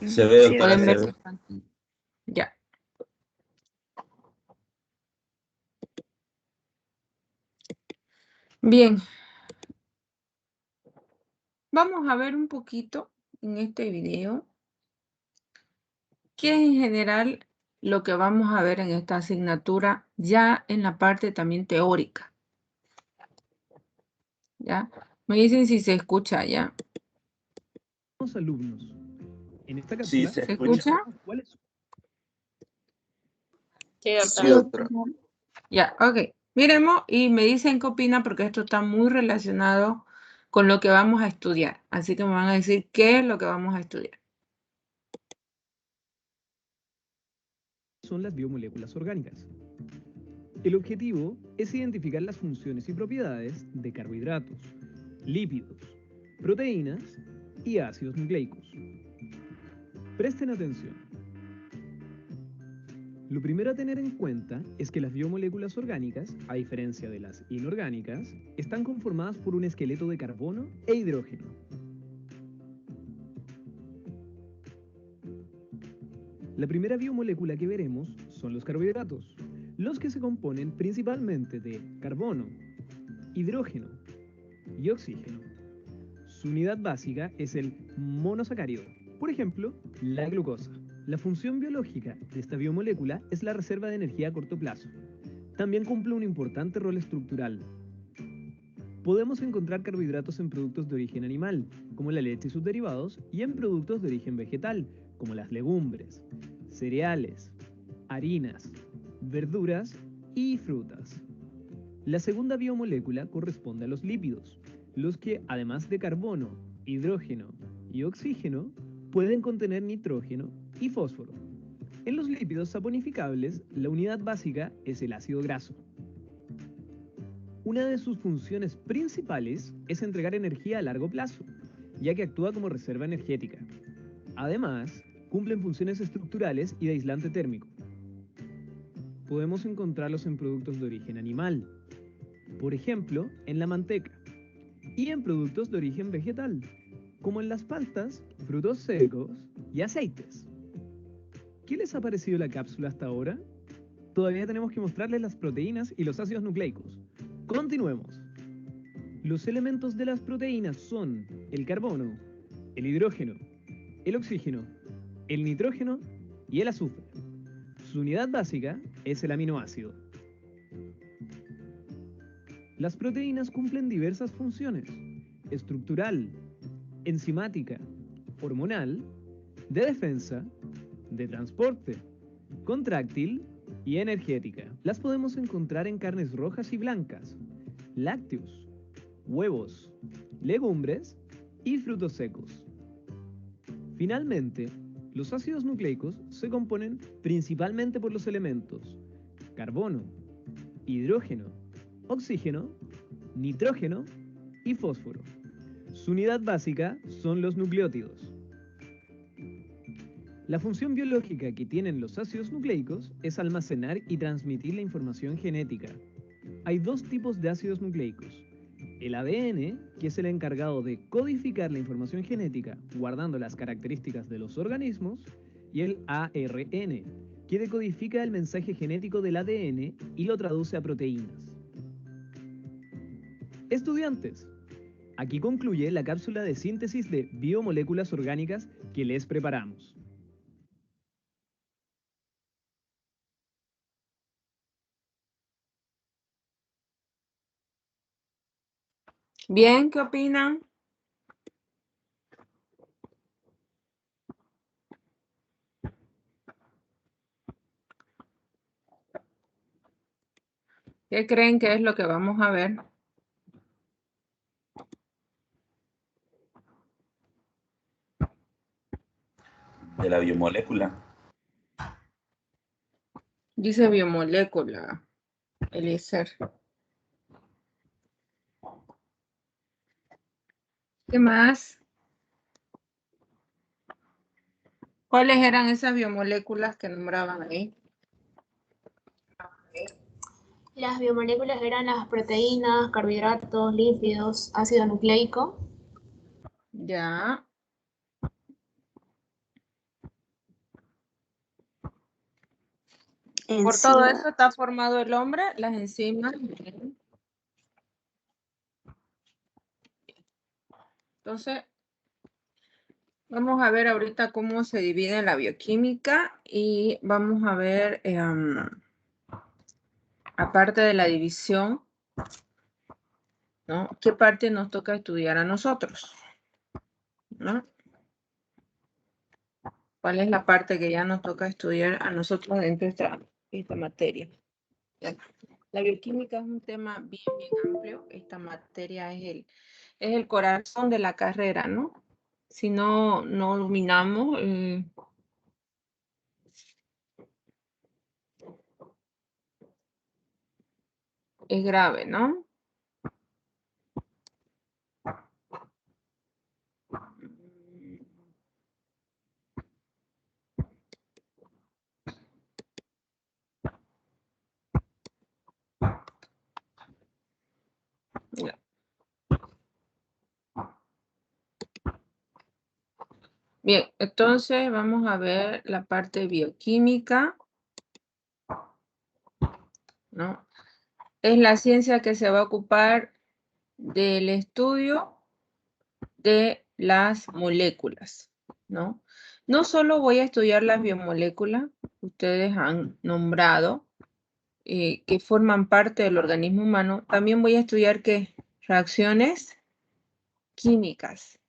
Se ve, doctora, Pueden se ver ve. su pantalla. Ya. Bien. Vamos a ver un poquito en este video qué es en general lo que vamos a ver en esta asignatura ya en la parte también teórica. ¿Ya? Me dicen si se escucha ya. Alumnos. En esta Sí, cápsula, se ¿Se escucha. escucha? ¿cuáles son? Sí, doctora. Ya, ok. Miremos y me dicen qué opinan porque esto está muy relacionado con lo que vamos a estudiar. Así que me van a decir qué es lo que vamos a estudiar. Son las biomoléculas orgánicas. El objetivo es identificar las funciones y propiedades de carbohidratos, lípidos, proteínas y ácidos nucleicos. Presten atención. Lo primero a tener en cuenta es que las biomoléculas orgánicas, a diferencia de las inorgánicas, están conformadas por un esqueleto de carbono e hidrógeno. La primera biomolécula que veremos son los carbohidratos, los que se componen principalmente de carbono, hidrógeno y oxígeno. Su unidad básica es el monosacárido, por ejemplo, la glucosa. La función biológica de esta biomolécula es la reserva de energía a corto plazo. También cumple un importante rol estructural. Podemos encontrar carbohidratos en productos de origen animal, como la leche y sus derivados, y en productos de origen vegetal, como las legumbres, cereales, harinas, verduras y frutas. La segunda biomolécula corresponde a los lípidos, los que, además de carbono, hidrógeno y oxígeno, pueden contener nitrógeno y fósforo. En los lípidos saponificables, la unidad básica es el ácido graso. Una de sus funciones principales es entregar energía a largo plazo, ya que actúa como reserva energética. Además, cumplen funciones estructurales y de aislante térmico. Podemos encontrarlos en productos de origen animal, por ejemplo, en la manteca, y en productos de origen vegetal, como en las pastas, frutos secos y aceites. ¿Qué les ha parecido la cápsula hasta ahora? Todavía tenemos que mostrarles las proteínas y los ácidos nucleicos. Continuemos. Los elementos de las proteínas son el carbono, el hidrógeno, el oxígeno, el nitrógeno y el azufre. Su unidad básica es el aminoácido. Las proteínas cumplen diversas funciones: estructural, enzimática, hormonal, de defensa, de transporte, contráctil y energética. Las podemos encontrar en carnes rojas y blancas, lácteos, huevos, legumbres y frutos secos. Finalmente, los ácidos nucleicos se componen principalmente por los elementos carbono, hidrógeno, oxígeno, nitrógeno y fósforo. Su unidad básica son los nucleótidos. La función biológica que tienen los ácidos nucleicos es almacenar y transmitir la información genética. Hay dos tipos de ácidos nucleicos: el ADN, que es el encargado de codificar la información genética guardando las características de los organismos, y el ARN, que decodifica el mensaje genético del ADN y lo traduce a proteínas. Estudiantes, aquí concluye la cápsula de síntesis de biomoléculas orgánicas que les preparamos. Bien, ¿qué opinan? ¿Qué creen que es lo que vamos a ver? De la biomolécula. Dice biomolécula, Eliezer. ¿Qué más? ¿Cuáles eran esas biomoléculas que nombraban ahí? Las biomoléculas eran las proteínas, carbohidratos, lípidos, ácido nucleico. Ya. Por todo eso está formado el hombre, las enzimas. Entonces, vamos a ver ahorita cómo se divide la bioquímica y vamos a ver, aparte de la división, ¿no? ¿Qué parte nos toca estudiar a nosotros? ¿No? ¿Cuál es la parte que ya nos toca estudiar a nosotros dentro de esta materia? La bioquímica es un tema bien amplio. Esta materia es el corazón de la carrera, ¿no? Si no dominamos, es grave, ¿no? Bien, entonces vamos a ver la parte bioquímica, ¿no? Es la ciencia que se va a ocupar del estudio de las moléculas, ¿no? No solo voy a estudiar las biomoléculas, ustedes han nombrado, que forman parte del organismo humano, también voy a estudiar ¿qué? Reacciones químicas.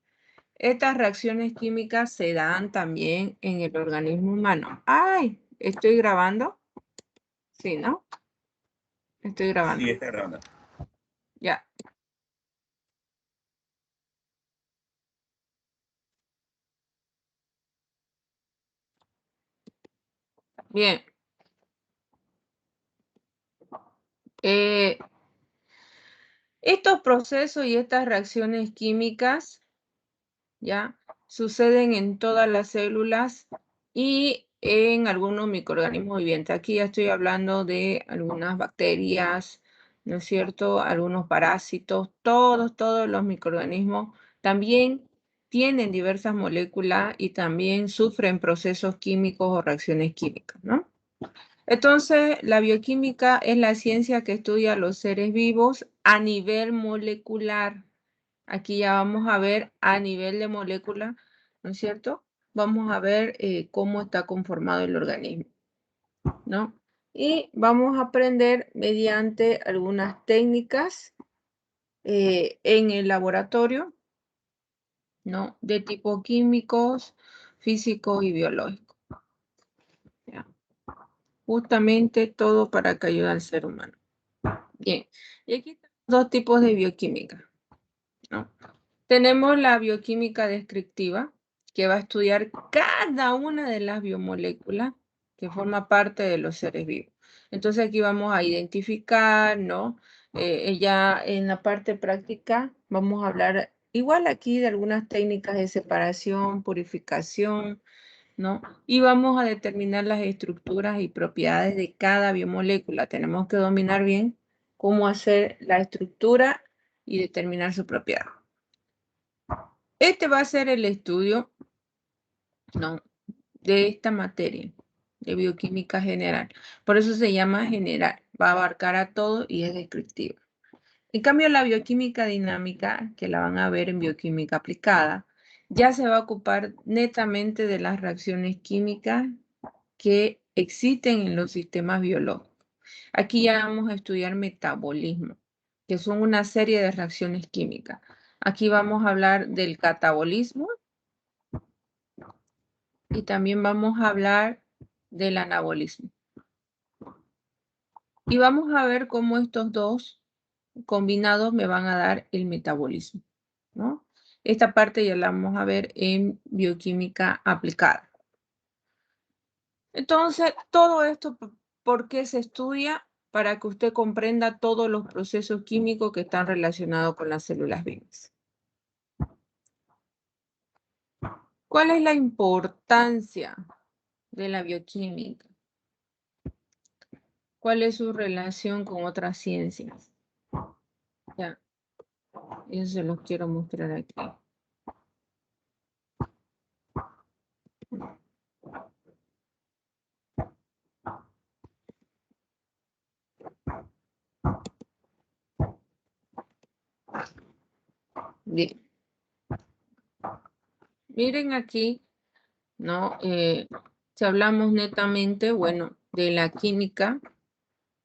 Estas reacciones químicas se dan también en el organismo humano. ¡Ay! ¿Estoy grabando? Sí, ¿no? Estoy grabando. Sí, está grabando. Ya. Bien. Estos procesos y estas reacciones químicas, ¿ya? Suceden en todas las células y en algunos microorganismos vivientes. Aquí ya estoy hablando de algunas bacterias, ¿no es cierto? Algunos parásitos, todos los microorganismos también tienen diversas moléculas y también sufren procesos químicos o reacciones químicas, ¿no? Entonces, la bioquímica es la ciencia que estudia los seres vivos a nivel molecular. Aquí ya vamos a ver a nivel de molécula, ¿no es cierto? Vamos a ver cómo está conformado el organismo, ¿no? Y vamos a aprender mediante algunas técnicas en el laboratorio, ¿no? De tipo químicos, físicos y biológicos. ¿Ya? Justamente todo para que ayude al ser humano. Bien, y aquí tenemos dos tipos de bioquímica, ¿no? Tenemos la bioquímica descriptiva, que va a estudiar cada una de las biomoléculas que forma parte de los seres vivos. Entonces aquí vamos a identificar, ¿no? Ya en la parte práctica vamos a hablar igual aquí de algunas técnicas de separación, purificación, ¿no? Y vamos a determinar las estructuras y propiedades de cada biomolécula. Tenemos que dominar bien cómo hacer la estructura y determinar su propiedad. Este va a ser el estudio, ¿no? De esta materia de bioquímica general. Por eso se llama general. Va a abarcar a todo y es descriptiva. En cambio, la bioquímica dinámica, que la van a ver en bioquímica aplicada, ya se va a ocupar netamente de las reacciones químicas que existen en los sistemas biológicos. Aquí ya vamos a estudiar metabolismo, que son una serie de reacciones químicas. Aquí vamos a hablar del catabolismo y también vamos a hablar del anabolismo. Y vamos a ver cómo estos dos combinados me van a dar el metabolismo, ¿no? Esta parte ya la vamos a ver en bioquímica aplicada. Entonces, todo esto, ¿por qué se estudia? Para que usted comprenda todos los procesos químicos que están relacionados con las células vivas. ¿Cuál es la importancia de la bioquímica? ¿Cuál es su relación con otras ciencias? Ya, eso se los quiero mostrar aquí. Bien. Miren aquí, ¿no? Si hablamos netamente, bueno, de la química,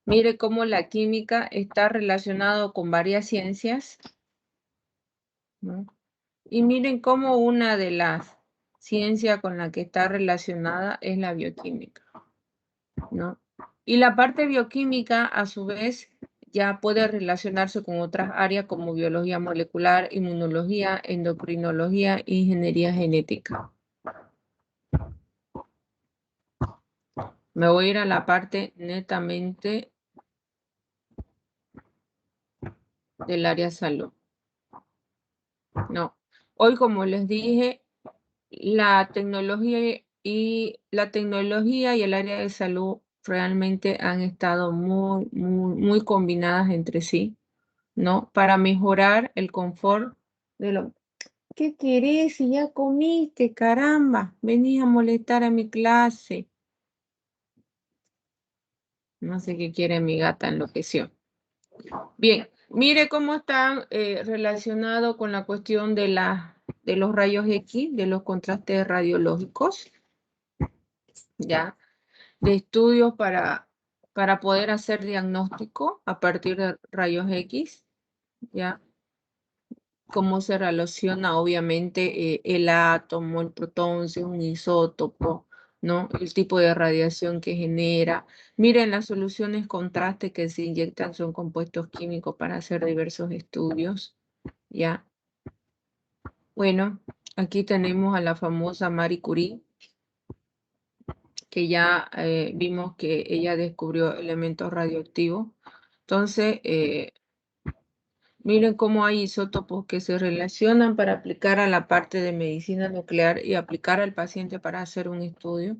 mire cómo la química está relacionado con varias ciencias, ¿no? Y miren cómo una de las ciencias con la que está relacionada es la bioquímica, ¿no? Y la parte bioquímica, a su vez, ya puede relacionarse con otras áreas como biología molecular, inmunología, endocrinología e ingeniería genética. Me voy a ir a la parte netamente del área salud. No. Hoy, como les dije, la tecnología y el área de salud realmente han estado muy combinadas entre sí, ¿no? Para mejorar el confort de lo... ¿Qué querés si ya comiste? Caramba, venís a molestar a mi clase. No sé qué quiere mi gata, enloqueció. Bien, mire cómo están relacionados con la cuestión de los rayos X, de los contrastes radiológicos, ¿ya? De estudios para poder hacer diagnóstico a partir de rayos X, ¿ya? Cómo se relaciona obviamente el átomo, el protón, si es un isótopo, ¿no? El tipo de radiación que genera. Miren, las soluciones contraste que se inyectan son compuestos químicos para hacer diversos estudios, ¿ya? Bueno, aquí tenemos a la famosa Marie Curie, que ya vimos que ella descubrió elementos radioactivos. Entonces, miren cómo hay isótopos que se relacionan para aplicar a la parte de medicina nuclear y aplicar al paciente para hacer un estudio.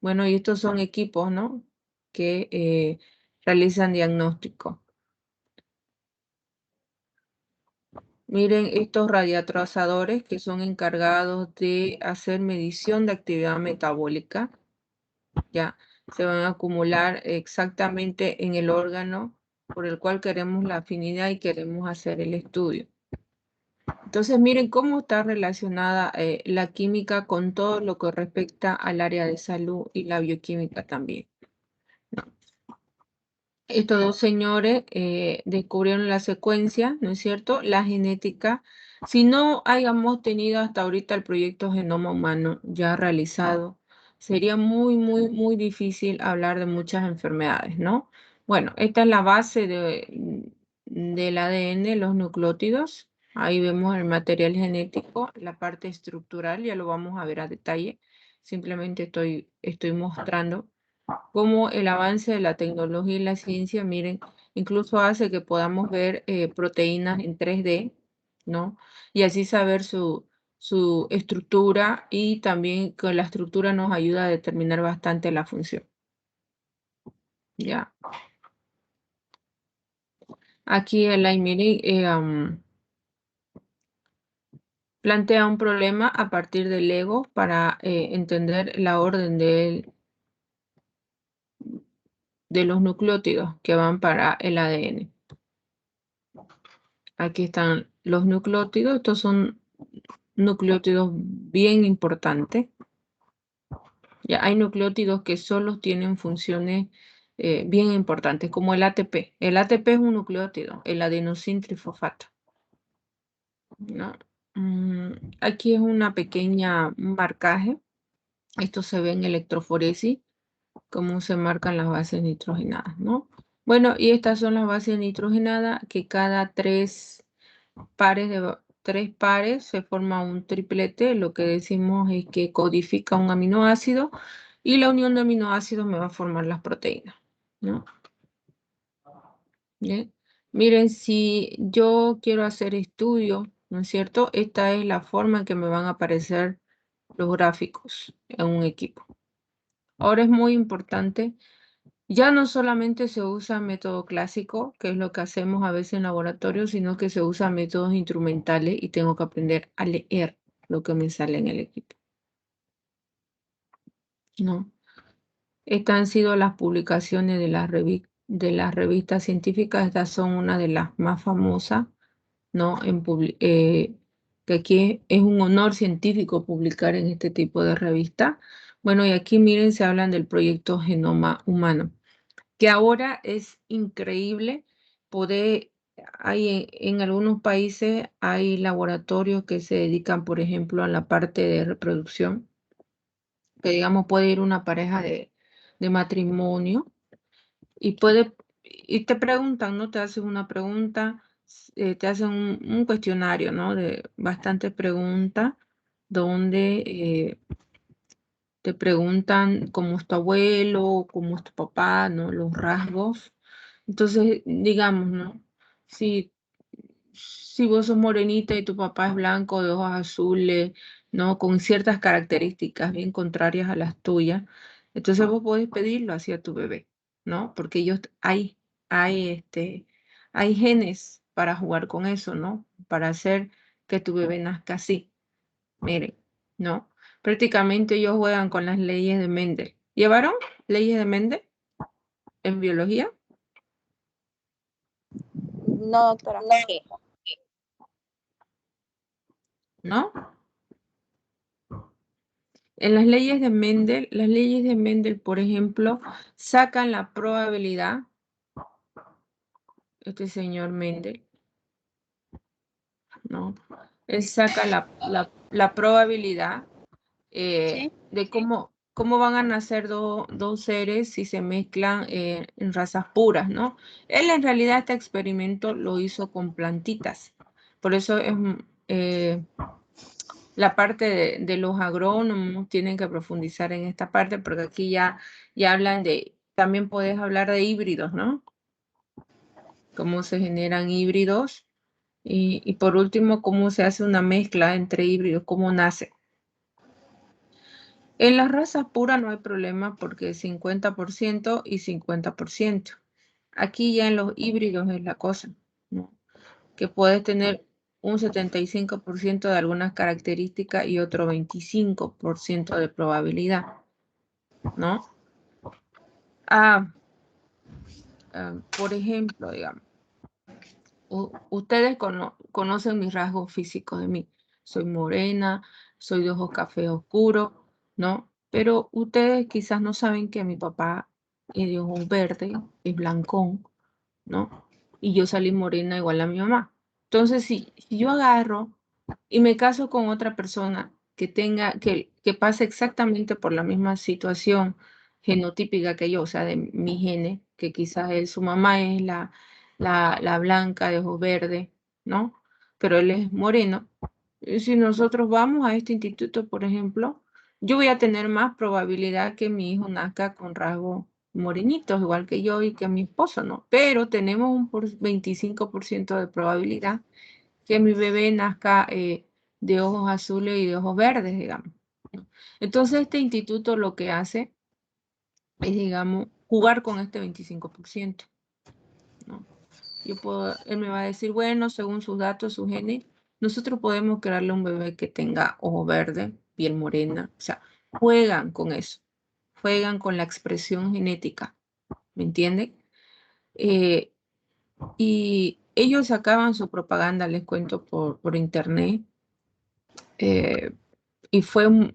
Bueno, y estos son equipos, ¿no? Que realizan diagnóstico. Miren estos radiotrazadores que son encargados de hacer medición de actividad metabólica. Ya se van a acumular exactamente en el órgano por el cual queremos la afinidad y queremos hacer el estudio. Entonces, miren cómo está relacionada la química con todo lo que respecta al área de salud y la bioquímica también, ¿no? Estos dos señores descubrieron la secuencia, ¿no es cierto? La genética. Si no hayamos tenido hasta ahorita el proyecto Genoma Humano ya realizado, sería muy difícil hablar de muchas enfermedades, ¿no? Bueno, esta es la base del ADN, los nucleótidos. Ahí vemos el material genético, la parte estructural, ya lo vamos a ver a detalle. Simplemente estoy mostrando cómo el avance de la tecnología y la ciencia, miren, incluso hace que podamos ver proteínas en 3D, ¿no? Y así saber su estructura, y también que la estructura nos ayuda a determinar bastante la función. Ya. Aquí el miren, plantea un problema a partir del ego para entender la orden de los nucleótidos que van para el ADN. Aquí están los nucleótidos. Estos son nucleótidos bien importantes. Ya hay nucleótidos que solo tienen funciones bien importantes, como el ATP. El ATP es un nucleótido, el adenosín trifosfato, ¿no? Aquí es una pequeña marcaje. Esto se ve en electroforesis, cómo se marcan las bases nitrogenadas, ¿no? Bueno, y estas son las bases nitrogenadas que cada tres pares se forma un triplete. Lo que decimos es que codifica un aminoácido y la unión de aminoácidos me va a formar las proteínas, ¿no? Bien. Miren, si yo quiero hacer estudio, ¿no es cierto? Esta es la forma en que me van a aparecer los gráficos en un equipo. Ahora es muy importante. Ya no solamente se usa método clásico, que es lo que hacemos a veces en laboratorio, sino que se usan métodos instrumentales y tengo que aprender a leer lo que me sale en el equipo, ¿no? Estas han sido las publicaciones de las revistas científicas. Estas son una de las más famosas, ¿no? Que aquí es un honor científico publicar en este tipo de revista. Bueno, y aquí miren, se hablan del proyecto Genoma Humano, que ahora es increíble poder, en algunos países hay laboratorios que se dedican, por ejemplo, a la parte de reproducción, que digamos puede ir una pareja de matrimonio y te preguntan, ¿no? Te hacen una pregunta, te hacen un cuestionario, ¿no? De bastantes preguntas, donde te preguntan cómo es tu abuelo, cómo es tu papá, ¿no? Los rasgos. Entonces, digamos, ¿no? Si vos sos morenita y tu papá es blanco, de ojos azules, ¿no? Con ciertas características bien contrarias a las tuyas, entonces vos podés pedirlo hacia tu bebé, ¿no? Porque hay genes para jugar con eso, ¿no? Para hacer que tu bebé nazca así. Miren, ¿no? Prácticamente ellos juegan con las leyes de Mendel. ¿Llevaron leyes de Mendel en biología? No, doctora. ¿No? En las leyes de Mendel, por ejemplo, sacan la probabilidad, este señor Mendel, ¿no? Él saca la probabilidad Sí. de cómo van a nacer dos seres si se mezclan en razas puras, ¿no? Él en realidad este experimento lo hizo con plantitas. Por eso es la parte de los agrónomos tienen que profundizar en esta parte, porque aquí ya hablan también puedes hablar de híbridos, ¿no? Cómo se generan híbridos y por último, cómo se hace una mezcla entre híbridos, cómo nace. En las razas puras no hay problema porque es 50% y 50%. Aquí ya en los híbridos es la cosa, ¿no? Que puedes tener un 75% de algunas características y otro 25% de probabilidad, ¿no? Por ejemplo, digamos, ustedes conocen mis rasgos físicos de mí. Soy morena, soy de ojos café oscuro, ¿no? Pero ustedes quizás no saben que mi papá es de ojos verdes, es blancón, ¿no? Y yo salí morena igual a mi mamá. Entonces, si yo agarro y me caso con otra persona que pase exactamente por la misma situación genotípica que yo, o sea, de mi gene, que quizás su mamá es la blanca de ojos verdes, ¿no? Pero él es moreno. Y si nosotros vamos a este instituto, por ejemplo, yo voy a tener más probabilidad que mi hijo nazca con rasgos morenitos, igual que yo y que mi esposo, ¿no? Pero tenemos un 25% de probabilidad que mi bebé nazca de ojos azules y de ojos verdes, digamos, ¿no? Entonces, este instituto lo que hace es, digamos, jugar con este 25%, ¿no? Él me va a decir, bueno, según sus datos, su genes, nosotros podemos crearle un bebé que tenga ojo verde, piel morena, o sea, juegan con eso, juegan con la expresión genética, ¿me entienden? Y ellos sacaban su propaganda, les cuento, por internet, y fue,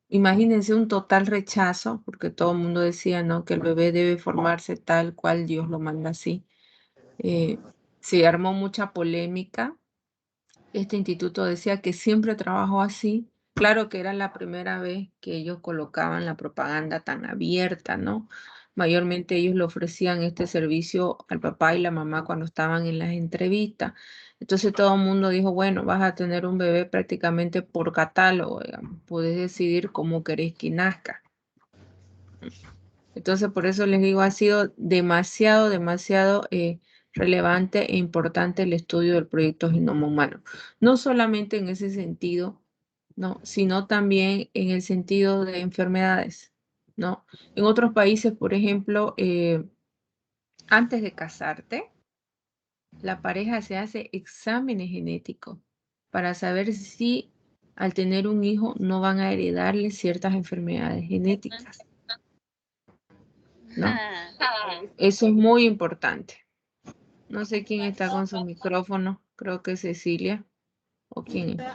imagínense, un total rechazo, porque todo el mundo decía, ¿no? Que el bebé debe formarse tal cual Dios lo manda así. Se armó mucha polémica. Este instituto decía que siempre trabajó así. Claro que era la primera vez que ellos colocaban la propaganda tan abierta, ¿no? Mayormente ellos le ofrecían este servicio al papá y la mamá cuando estaban en las entrevistas. Entonces todo el mundo dijo, bueno, vas a tener un bebé prácticamente por catálogo, digamos. Puedes decidir cómo querés que nazca. Entonces por eso les digo, ha sido demasiado relevante e importante el estudio del proyecto Genoma Humano. No solamente en ese sentido, ¿no? Sino también en el sentido de enfermedades, ¿no? En otros países, por ejemplo, antes de casarte, la pareja se hace exámenes genéticos para saber si al tener un hijo no van a heredarle ciertas enfermedades genéticas, ¿no? Eso es muy importante. No sé quién está con su micrófono. Creo que Cecilia. ¿O quién es?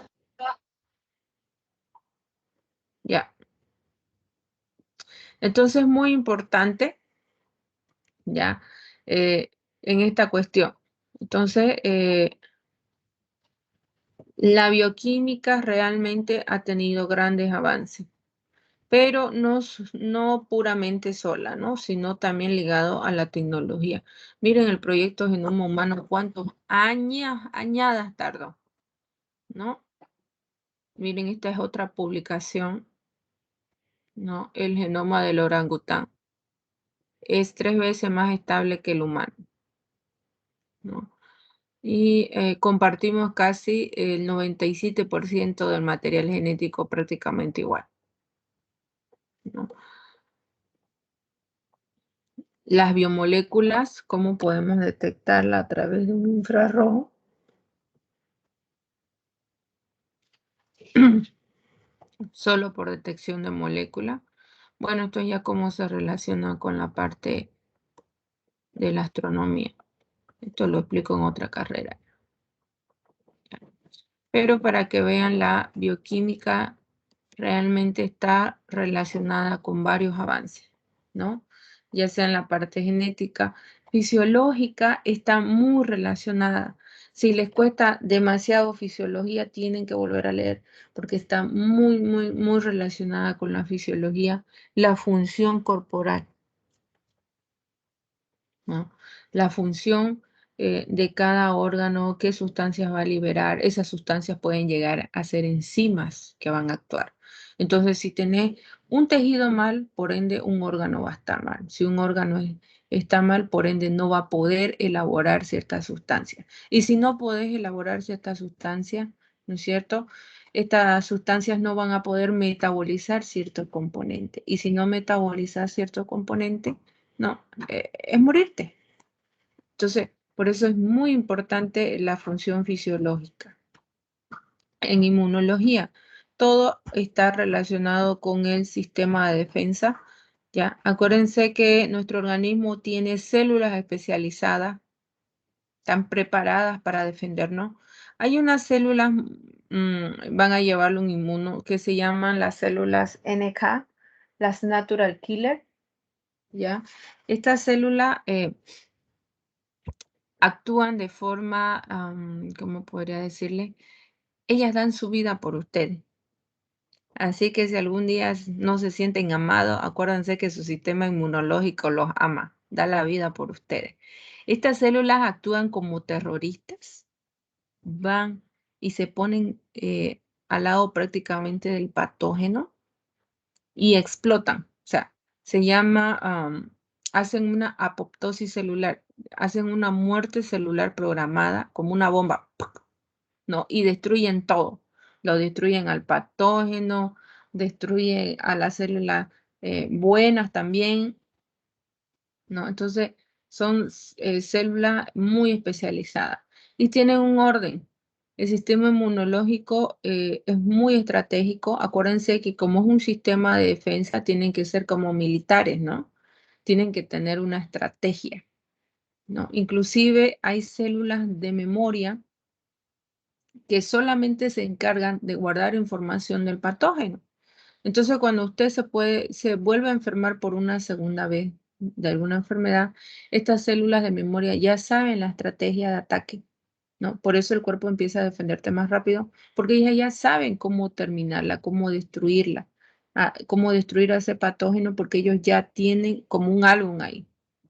Ya. Entonces, muy importante, ya, en esta cuestión. Entonces, la bioquímica realmente ha tenido grandes avances, pero no puramente sola, ¿no? Sino también ligado a la tecnología. Miren el proyecto Genoma Humano, cuántos añadas tardó, ¿no? Miren, esta es otra publicación, ¿no? El genoma del orangután. Es 3 veces más estable que el humano, ¿no? Y compartimos casi el 97% del material genético prácticamente igual, ¿no? Las biomoléculas, ¿cómo podemos detectarla a través de un infrarrojo? Solo por detección de molécula. Bueno, esto ya cómo se relaciona con la parte de la astronomía. Esto lo explico en otra carrera. Pero para que vean, la bioquímica realmente está relacionada con varios avances, ¿no? Ya sea en la parte genética, fisiológica, está muy relacionada. Si les cuesta demasiado fisiología, tienen que volver a leer, porque está muy relacionada con la fisiología, la función corporal, ¿no? La función de cada órgano, qué sustancias va a liberar. Esas sustancias pueden llegar a ser enzimas que van a actuar. Entonces, si tenés un tejido mal, por ende, un órgano va a estar mal. Si un órgano está mal, por ende, no va a poder elaborar ciertas sustancias. Y si no podés elaborar ciertas sustancias, ¿no es cierto? Estas sustancias no van a poder metabolizar cierto componente. Y si no metabolizas cierto componente, no, es morirte. Entonces, por eso es muy importante la función fisiológica. En inmunología, todo está relacionado con el sistema de defensa, ¿ya? Acuérdense que nuestro organismo tiene células especializadas, están preparadas para defendernos. Hay unas células, van a llevarlo un inmuno, que se llaman las células NK, las Natural Killer, ¿ya? Estas células actúan de forma, ¿cómo podría decirle? Ellas dan su vida por ustedes. Así que si algún día no se sienten amados, acuérdense que su sistema inmunológico los ama, da la vida por ustedes. Estas células actúan como terroristas, van y se ponen al lado prácticamente del patógeno y explotan. O sea, se llama, hacen una apoptosis celular, hacen una muerte celular programada como una bomba, ¿no? Y destruyen todo. Lo destruyen al patógeno, destruyen a las células buenas también, ¿no? Entonces, son células muy especializadas y tienen un orden. El sistema inmunológico es muy estratégico. Acuérdense que como es un sistema de defensa, tienen que ser como militares, ¿no? Tienen que tener una estrategia, ¿no? Inclusive hay células de memoria que solamente se encargan de guardar información del patógeno. Entonces, cuando usted se vuelve a enfermar por una segunda vez de alguna enfermedad, estas células de memoria ya saben la estrategia de ataque, ¿no? Por eso el cuerpo empieza a defenderte más rápido, porque ellas ya saben cómo terminarla, cómo destruirla, cómo destruir a ese patógeno, porque ellos ya tienen como un álbum ahí,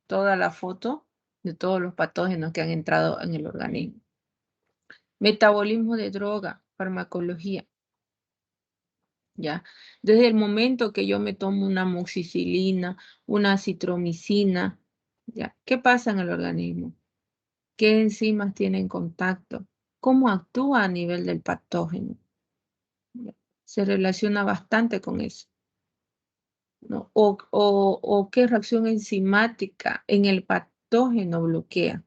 toda la foto de todos los patógenos que han entrado en el organismo. Metabolismo de droga, farmacología. ¿Ya? Desde el momento que yo me tomo una amoxicilina, una citromicina, ¿ya? ¿Qué pasa en el organismo? ¿Qué enzimas tienen contacto? ¿Cómo actúa a nivel del patógeno? ¿Ya? Se relaciona bastante con eso, ¿no? O qué reacción enzimática en el patógeno bloquea,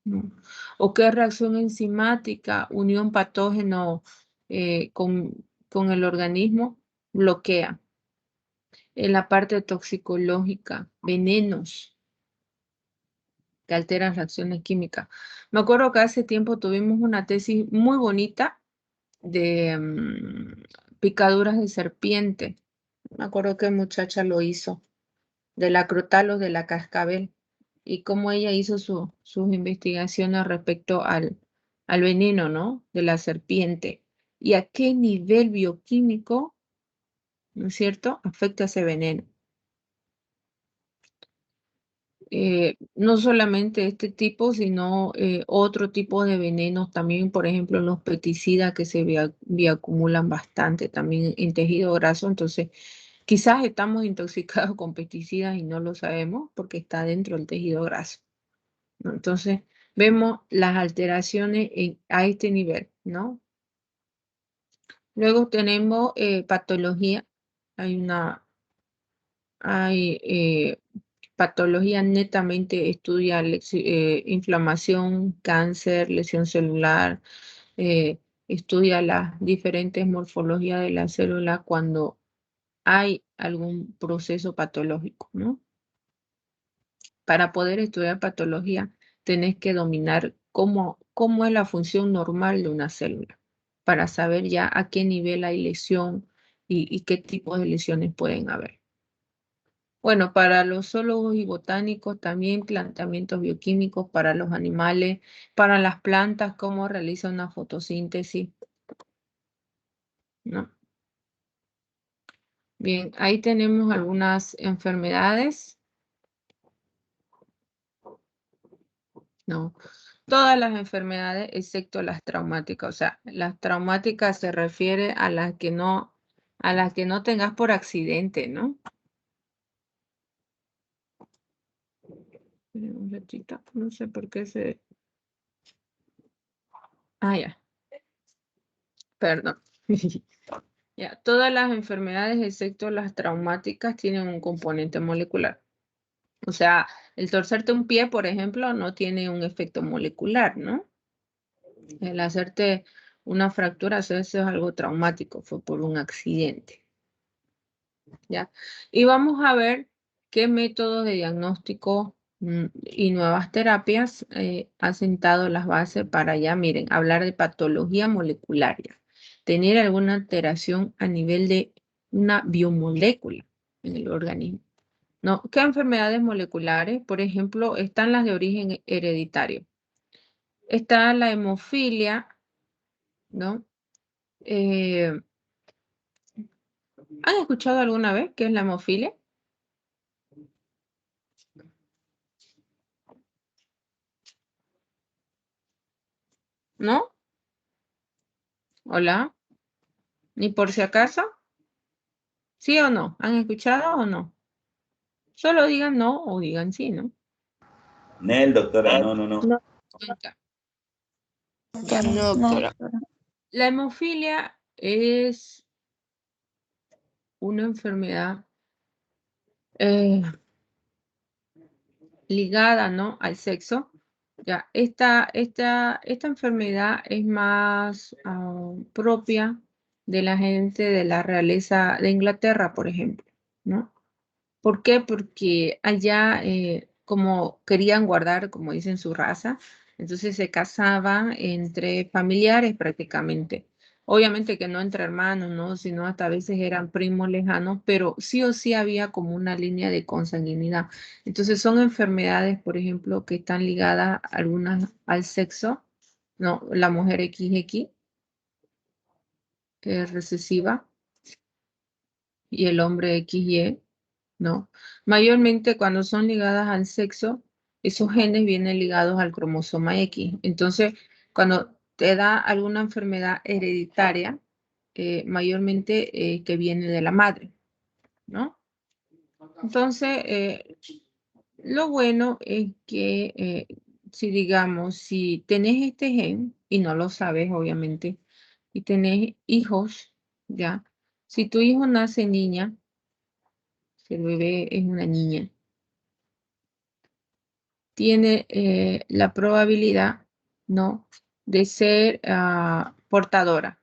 ¿no? O qué reacción enzimática, unión patógeno con el organismo bloquea. En la parte toxicológica, venenos, que alteran reacciones químicas. Me acuerdo que hace tiempo tuvimos una tesis muy bonita de picaduras de serpiente. Me acuerdo que muchacha lo hizo, de la crotalos de la cascabel, y cómo ella hizo sus investigaciones respecto al veneno, ¿no? De la serpiente. Y a qué nivel bioquímico, ¿no es cierto?, afecta ese veneno. No solamente este tipo, sino otro tipo de venenos también, por ejemplo, los pesticidas que se bioacumulan bastante también en tejido graso. Entonces, quizás estamos intoxicados con pesticidas y no lo sabemos porque está dentro del tejido graso, ¿no? Entonces, vemos las alteraciones a este nivel, ¿no? Luego tenemos patología. Hay patología netamente estudia inflamación, cáncer, lesión celular, estudia las diferentes morfologías de la célula cuando hay algún proceso patológico, ¿no? Para poder estudiar patología, tenés que dominar cómo es la función normal de una célula, para saber ya a qué nivel hay lesión y qué tipo de lesiones pueden haber. Bueno, para los zoólogos y botánicos también planteamientos bioquímicos para los animales, para las plantas, cómo realiza una fotosíntesis, ¿no? Bien, ahí tenemos algunas enfermedades, ¿no? Todas las enfermedades excepto las traumáticas. O sea, las traumáticas se refiere a las que no tengas por accidente, ¿no? Un ratito, no sé por qué se... Ah, ya. Perdón. Ya, todas las enfermedades excepto las traumáticas tienen un componente molecular. O sea, el torcerte un pie, por ejemplo, no tiene un efecto molecular, ¿no? El hacerte una fractura, eso es algo traumático, fue por un accidente. ¿Ya? Y vamos a ver qué métodos de diagnóstico y nuevas terapias han sentado las bases para ya, miren, hablar de patología molecular, ya. Tener alguna alteración a nivel de una biomolécula en el organismo, ¿no? ¿Qué enfermedades moleculares? Por ejemplo, están las de origen hereditario. Está la hemofilia, ¿no? ¿Han escuchado alguna vez qué es la hemofilia? ¿No? ¿Hola? ¿Ni por si acaso? ¿Sí o no? ¿Han escuchado o no? Solo digan no o digan sí, ¿no? Nel, doctora, no. No. Nunca. No, doctora. La hemofilia es una enfermedad ligada, ¿no?, al sexo. Ya, esta enfermedad es más propia de la gente de la realeza de Inglaterra, por ejemplo, ¿no? ¿Por qué? Porque allá, como querían guardar, como dicen, su raza, entonces se casaban entre familiares prácticamente. Obviamente que no entre hermanos, ¿no? Sino hasta a veces eran primos lejanos, pero sí o sí había como una línea de consanguinidad. Entonces son enfermedades, por ejemplo, que están ligadas algunas al sexo, ¿no? La mujer XX, recesiva, y el hombre XY, ¿no? Mayormente cuando son ligadas al sexo, esos genes vienen ligados al cromosoma X. Entonces, cuando te da alguna enfermedad hereditaria, mayormente que viene de la madre, ¿no? Entonces, lo bueno es que si digamos, si tenés este gen, y no lo sabes obviamente, y tenés hijos, ¿ya? Si tu hijo nace niña, si el bebé es una niña, tiene la probabilidad, ¿no?, de ser portadora.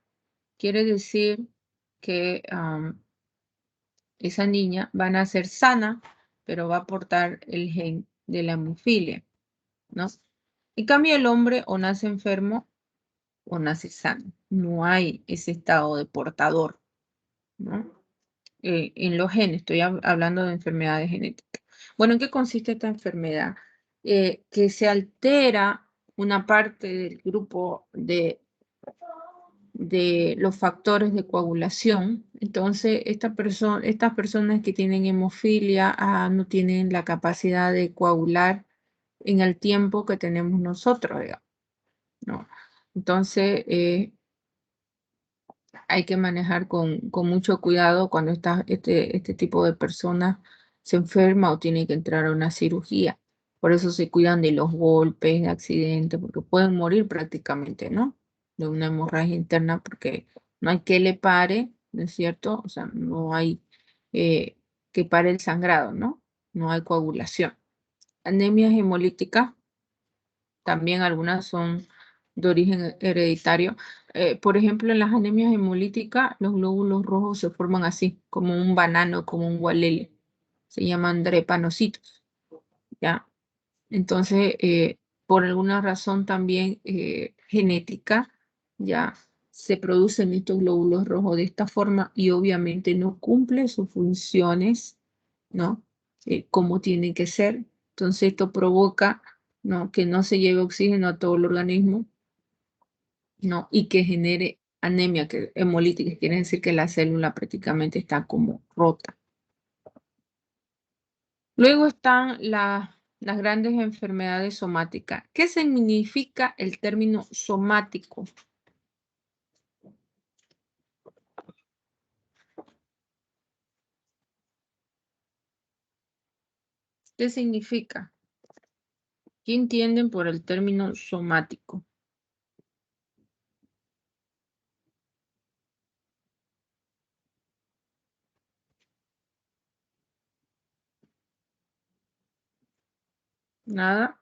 Quiere decir que esa niña va a nacer sana, pero va a portar el gen de la hemofilia. ¿no? En cambio, el hombre o nace enfermo o nace sano. No hay ese estado de portador, ¿no? En los genes, estoy hablando de enfermedades genéticas. Bueno, ¿en qué consiste esta enfermedad? Que se altera una parte del grupo de los factores de coagulación. Entonces, estas personas que tienen hemofilia no tienen la capacidad de coagular en el tiempo que tenemos nosotros, digamos, ¿no? Entonces, hay que manejar con mucho cuidado cuando este tipo de personas se enferma o tiene que entrar a una cirugía. Por eso se cuidan de los golpes, de accidentes, porque pueden morir prácticamente, ¿no? De una hemorragia interna, porque no hay que le pare, ¿no es cierto? O sea, no hay que pare el sangrado, ¿no? No hay coagulación. Anemias hemolíticas, también algunas son de origen hereditario. Por ejemplo, en las anemias hemolíticas, los glóbulos rojos se forman así, como un banano, como un gualele. Se llaman drepanocitos, ¿ya? Entonces, por alguna razón también genética, ya se producen estos glóbulos rojos de esta forma y obviamente no cumple sus funciones, ¿no? Como tiene que ser. Entonces, esto provoca, ¿no?, que no se lleve oxígeno a todo el organismo, ¿no? Y que genere anemia hemolítica, que quiere decir que la célula prácticamente está como rota. Luego están las grandes enfermedades somáticas. ¿Qué significa el término somático? ¿Qué significa? ¿Qué entienden por el término somático? ¿Nada?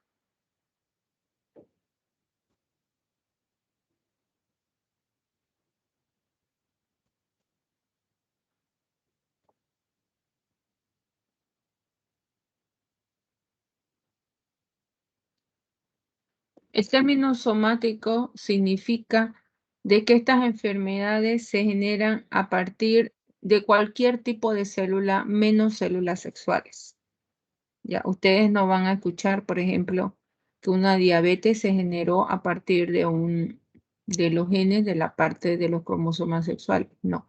El término somático significa de que estas enfermedades se generan a partir de cualquier tipo de célula, menos células sexuales. Ya, ustedes no van a escuchar, por ejemplo, que una diabetes se generó a partir de los genes de la parte de los cromosomas sexuales. No.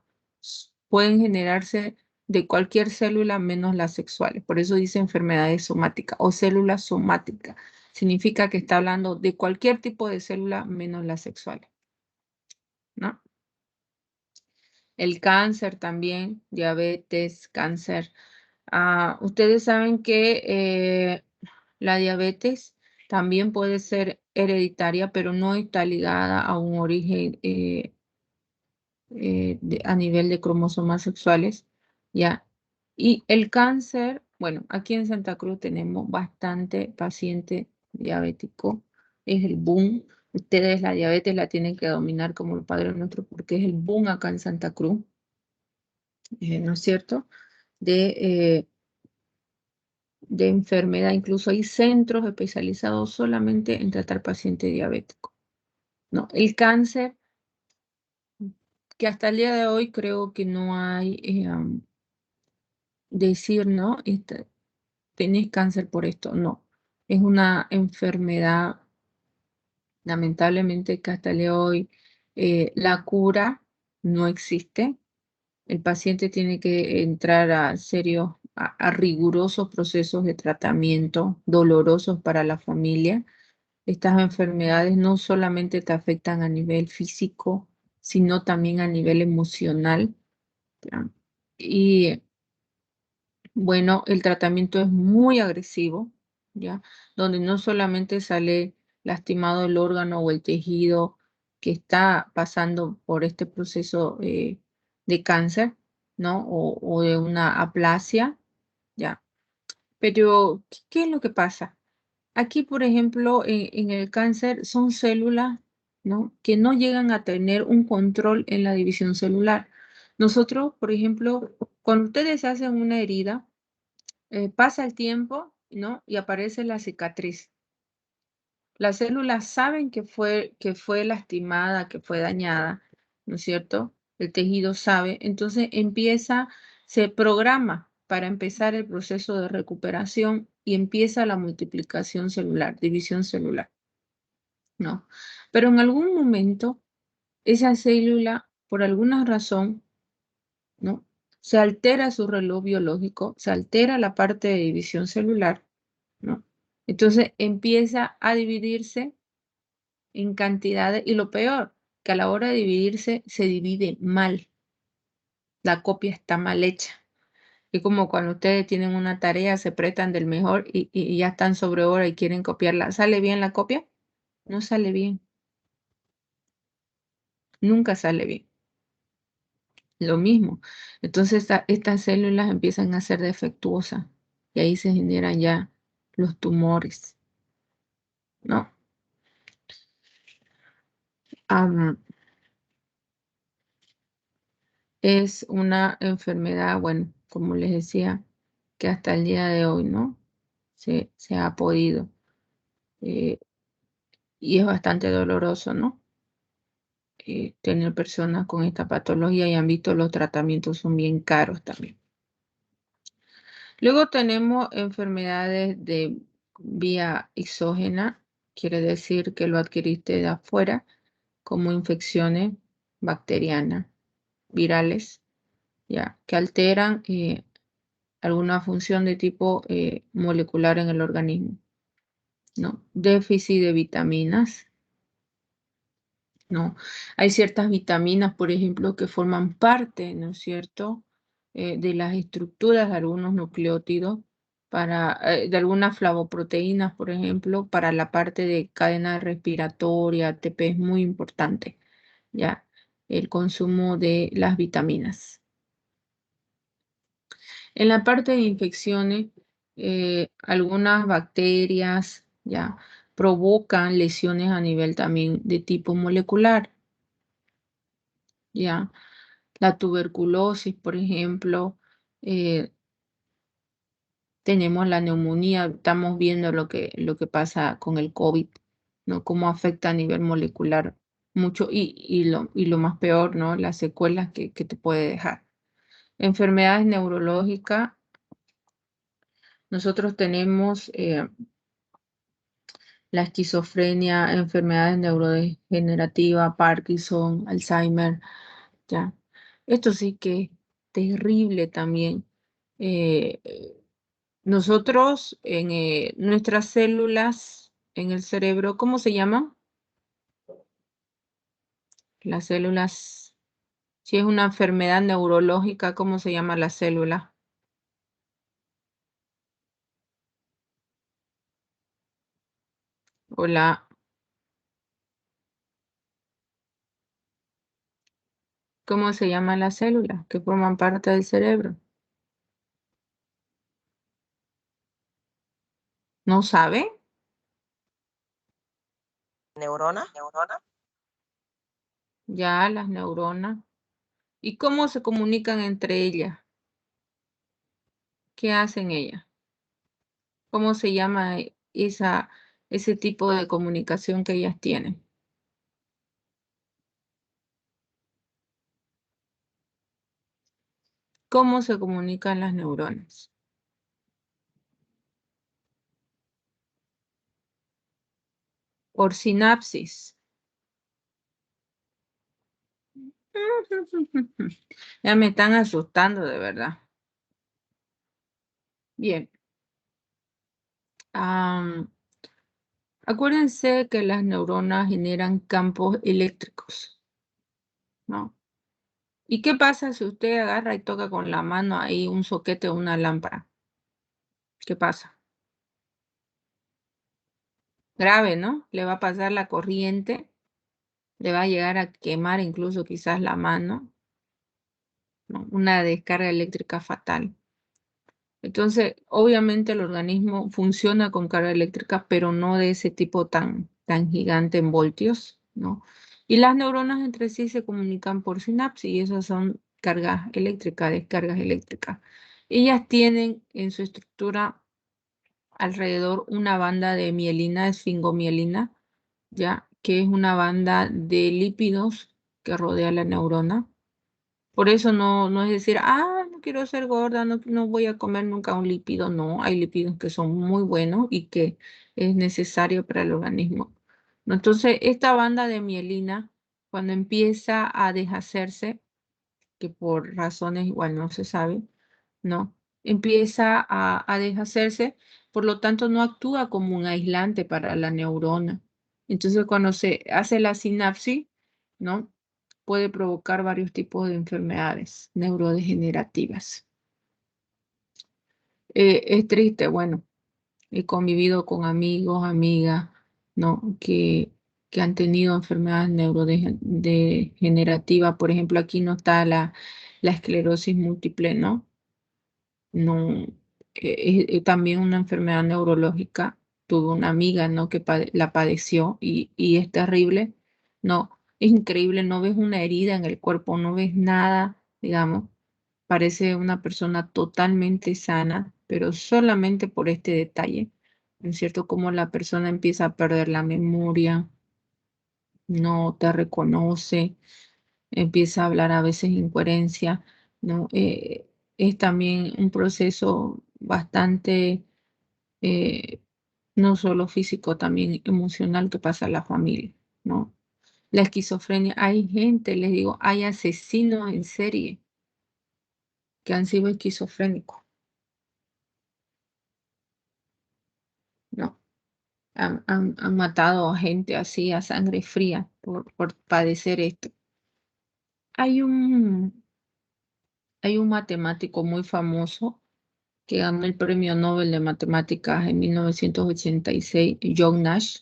Pueden generarse de cualquier célula menos las sexuales. Por eso dice enfermedades somáticas o células somáticas. Significa que está hablando de cualquier tipo de célula menos las sexuales, ¿no? El cáncer también, diabetes, cáncer. Ustedes saben que la diabetes también puede ser hereditaria, pero no está ligada a un origen a nivel de cromosomas sexuales, ¿ya? Y el cáncer, bueno, aquí en Santa Cruz tenemos bastante paciente diabético, es el boom. Ustedes la diabetes la tienen que dominar como el Padre Nuestro porque es el boom acá en Santa Cruz, ¿no es cierto? De enfermedad, incluso hay centros especializados solamente en tratar pacientes diabéticos. No, el cáncer, que hasta el día de hoy creo que no hay decir, ¿no? Tenés cáncer por esto, no. Es una enfermedad, lamentablemente, que hasta el día de hoy la cura no existe. El paciente tiene que entrar a serios, a rigurosos procesos de tratamiento dolorosos para la familia. Estas enfermedades no solamente te afectan a nivel físico, sino también a nivel emocional, ¿ya? Y bueno, el tratamiento es muy agresivo, ¿ya? Donde no solamente sale lastimado el órgano o el tejido que está pasando por este proceso de cáncer, ¿no? O de una aplasia, ¿ya? Pero, ¿qué es lo que pasa? Aquí, por ejemplo, en el cáncer son células, ¿no?, que no llegan a tener un control en la división celular. Nosotros, por ejemplo, cuando ustedes hacen una herida, pasa el tiempo, ¿no?, y aparece la cicatriz. Las células saben que fue lastimada, que fue dañada, ¿no es cierto? El tejido sabe, entonces se programa para empezar el proceso de recuperación y empieza la multiplicación celular, división celular, ¿no? Pero en algún momento, esa célula, por alguna razón, ¿no? Se altera su reloj biológico, se altera la parte de división celular, ¿no? Entonces empieza a dividirse en cantidades y lo peor, que a la hora de dividirse se divide mal. La copia está mal hecha. Es como cuando ustedes tienen una tarea, se prestan del mejor y ya están sobre hora y quieren copiarla. ¿Sale bien la copia? No sale bien. Nunca sale bien. Lo mismo. Entonces estas células empiezan a ser defectuosas y ahí se generan ya los tumores, ¿no? Es una enfermedad, bueno, como les decía, que hasta el día de hoy, ¿no? Se ha podido. Y es bastante doloroso, ¿no? Tener personas con esta patología y han visto los tratamientos son bien caros también. Luego tenemos enfermedades de vía exógena, quiere decir que lo adquiriste de afuera, como infecciones bacterianas, virales, ya, que alteran alguna función de tipo molecular en el organismo, ¿no? Déficit de vitaminas, ¿no? Hay ciertas vitaminas, por ejemplo, que forman parte, ¿no es cierto?, de las estructuras de algunos nucleótidos, de algunas flavoproteínas, por ejemplo, para la parte de cadena respiratoria, ATP es muy importante, ¿ya? El consumo de las vitaminas. En la parte de infecciones, algunas bacterias ya provocan lesiones a nivel también de tipo molecular. Ya, la tuberculosis, por ejemplo, tenemos la neumonía, estamos viendo lo que pasa con el COVID, ¿no? Cómo afecta a nivel molecular mucho y lo más peor, ¿no? Las secuelas que te puede dejar. Enfermedades neurológicas. Nosotros tenemos la esquizofrenia, enfermedades neurodegenerativas, Parkinson, Alzheimer, ya. Esto sí que es terrible también. Nosotros en nuestras células en el cerebro, ¿cómo se llaman? Las células, si es una enfermedad neurológica, ¿cómo se llama la célula? Hola. ¿Cómo se llaman las células que forman parte del cerebro? ¿No sabe? ¿Neurona? Ya, las neuronas. ¿Y cómo se comunican entre ellas? ¿Qué hacen ellas? ¿Cómo se llama ese tipo de comunicación que ellas tienen? ¿Cómo se comunican las neuronas? Por sinapsis. Ya me están asustando, de verdad. Bien. Acuérdense que las neuronas generan campos eléctricos, ¿no? ¿Y qué pasa si usted agarra y toca con la mano ahí un soquete o una lámpara? ¿Qué pasa? Grave, ¿no? Le va a pasar la corriente, le va a llegar a quemar incluso quizás la mano, ¿no? Una descarga eléctrica fatal. Entonces, obviamente el organismo funciona con carga eléctrica, pero no de ese tipo tan gigante en voltios, ¿no? Y las neuronas entre sí se comunican por sinapsis y esas son cargas eléctricas, descargas eléctricas. Ellas tienen en su estructura alrededor una banda de mielina, esfingomielina, ya, que es una banda de lípidos que rodea la neurona. Por eso no es decir, no quiero ser gorda, no voy a comer nunca un lípido. No, hay lípidos que son muy buenos y que es necesario para el organismo. ¿No? Entonces, esta banda de mielina, cuando empieza a deshacerse, que por razones igual no se sabe, ¿no? Empieza a deshacerse, por lo tanto no actúa como un aislante para la neurona. Entonces, cuando se hace la sinapsis, ¿no? Puede provocar varios tipos de enfermedades neurodegenerativas. Es triste, bueno, he convivido con amigos, amigas, ¿no? Que han tenido enfermedades neurodegenerativas. Por ejemplo, aquí no está la esclerosis múltiple, ¿no? No, es también una enfermedad neurológica. Tuve una amiga, ¿no? Que la padeció y es terrible. No, es increíble, no ves una herida en el cuerpo, no ves nada, digamos. Parece una persona totalmente sana, pero solamente por este detalle, ¿no es cierto? Como la persona empieza a perder la memoria, no te reconoce, empieza a hablar a veces incoherencia, ¿no? Es también un proceso bastante, eh, no solo físico, también emocional que pasa a la familia, ¿no? La esquizofrenia, hay gente, les digo, hay asesinos en serie que han sido esquizofrénicos, ¿no? Han matado a gente así a sangre fría por padecer esto. Hay un matemático muy famoso que ganó el Premio Nobel de Matemáticas en 1986, John Nash,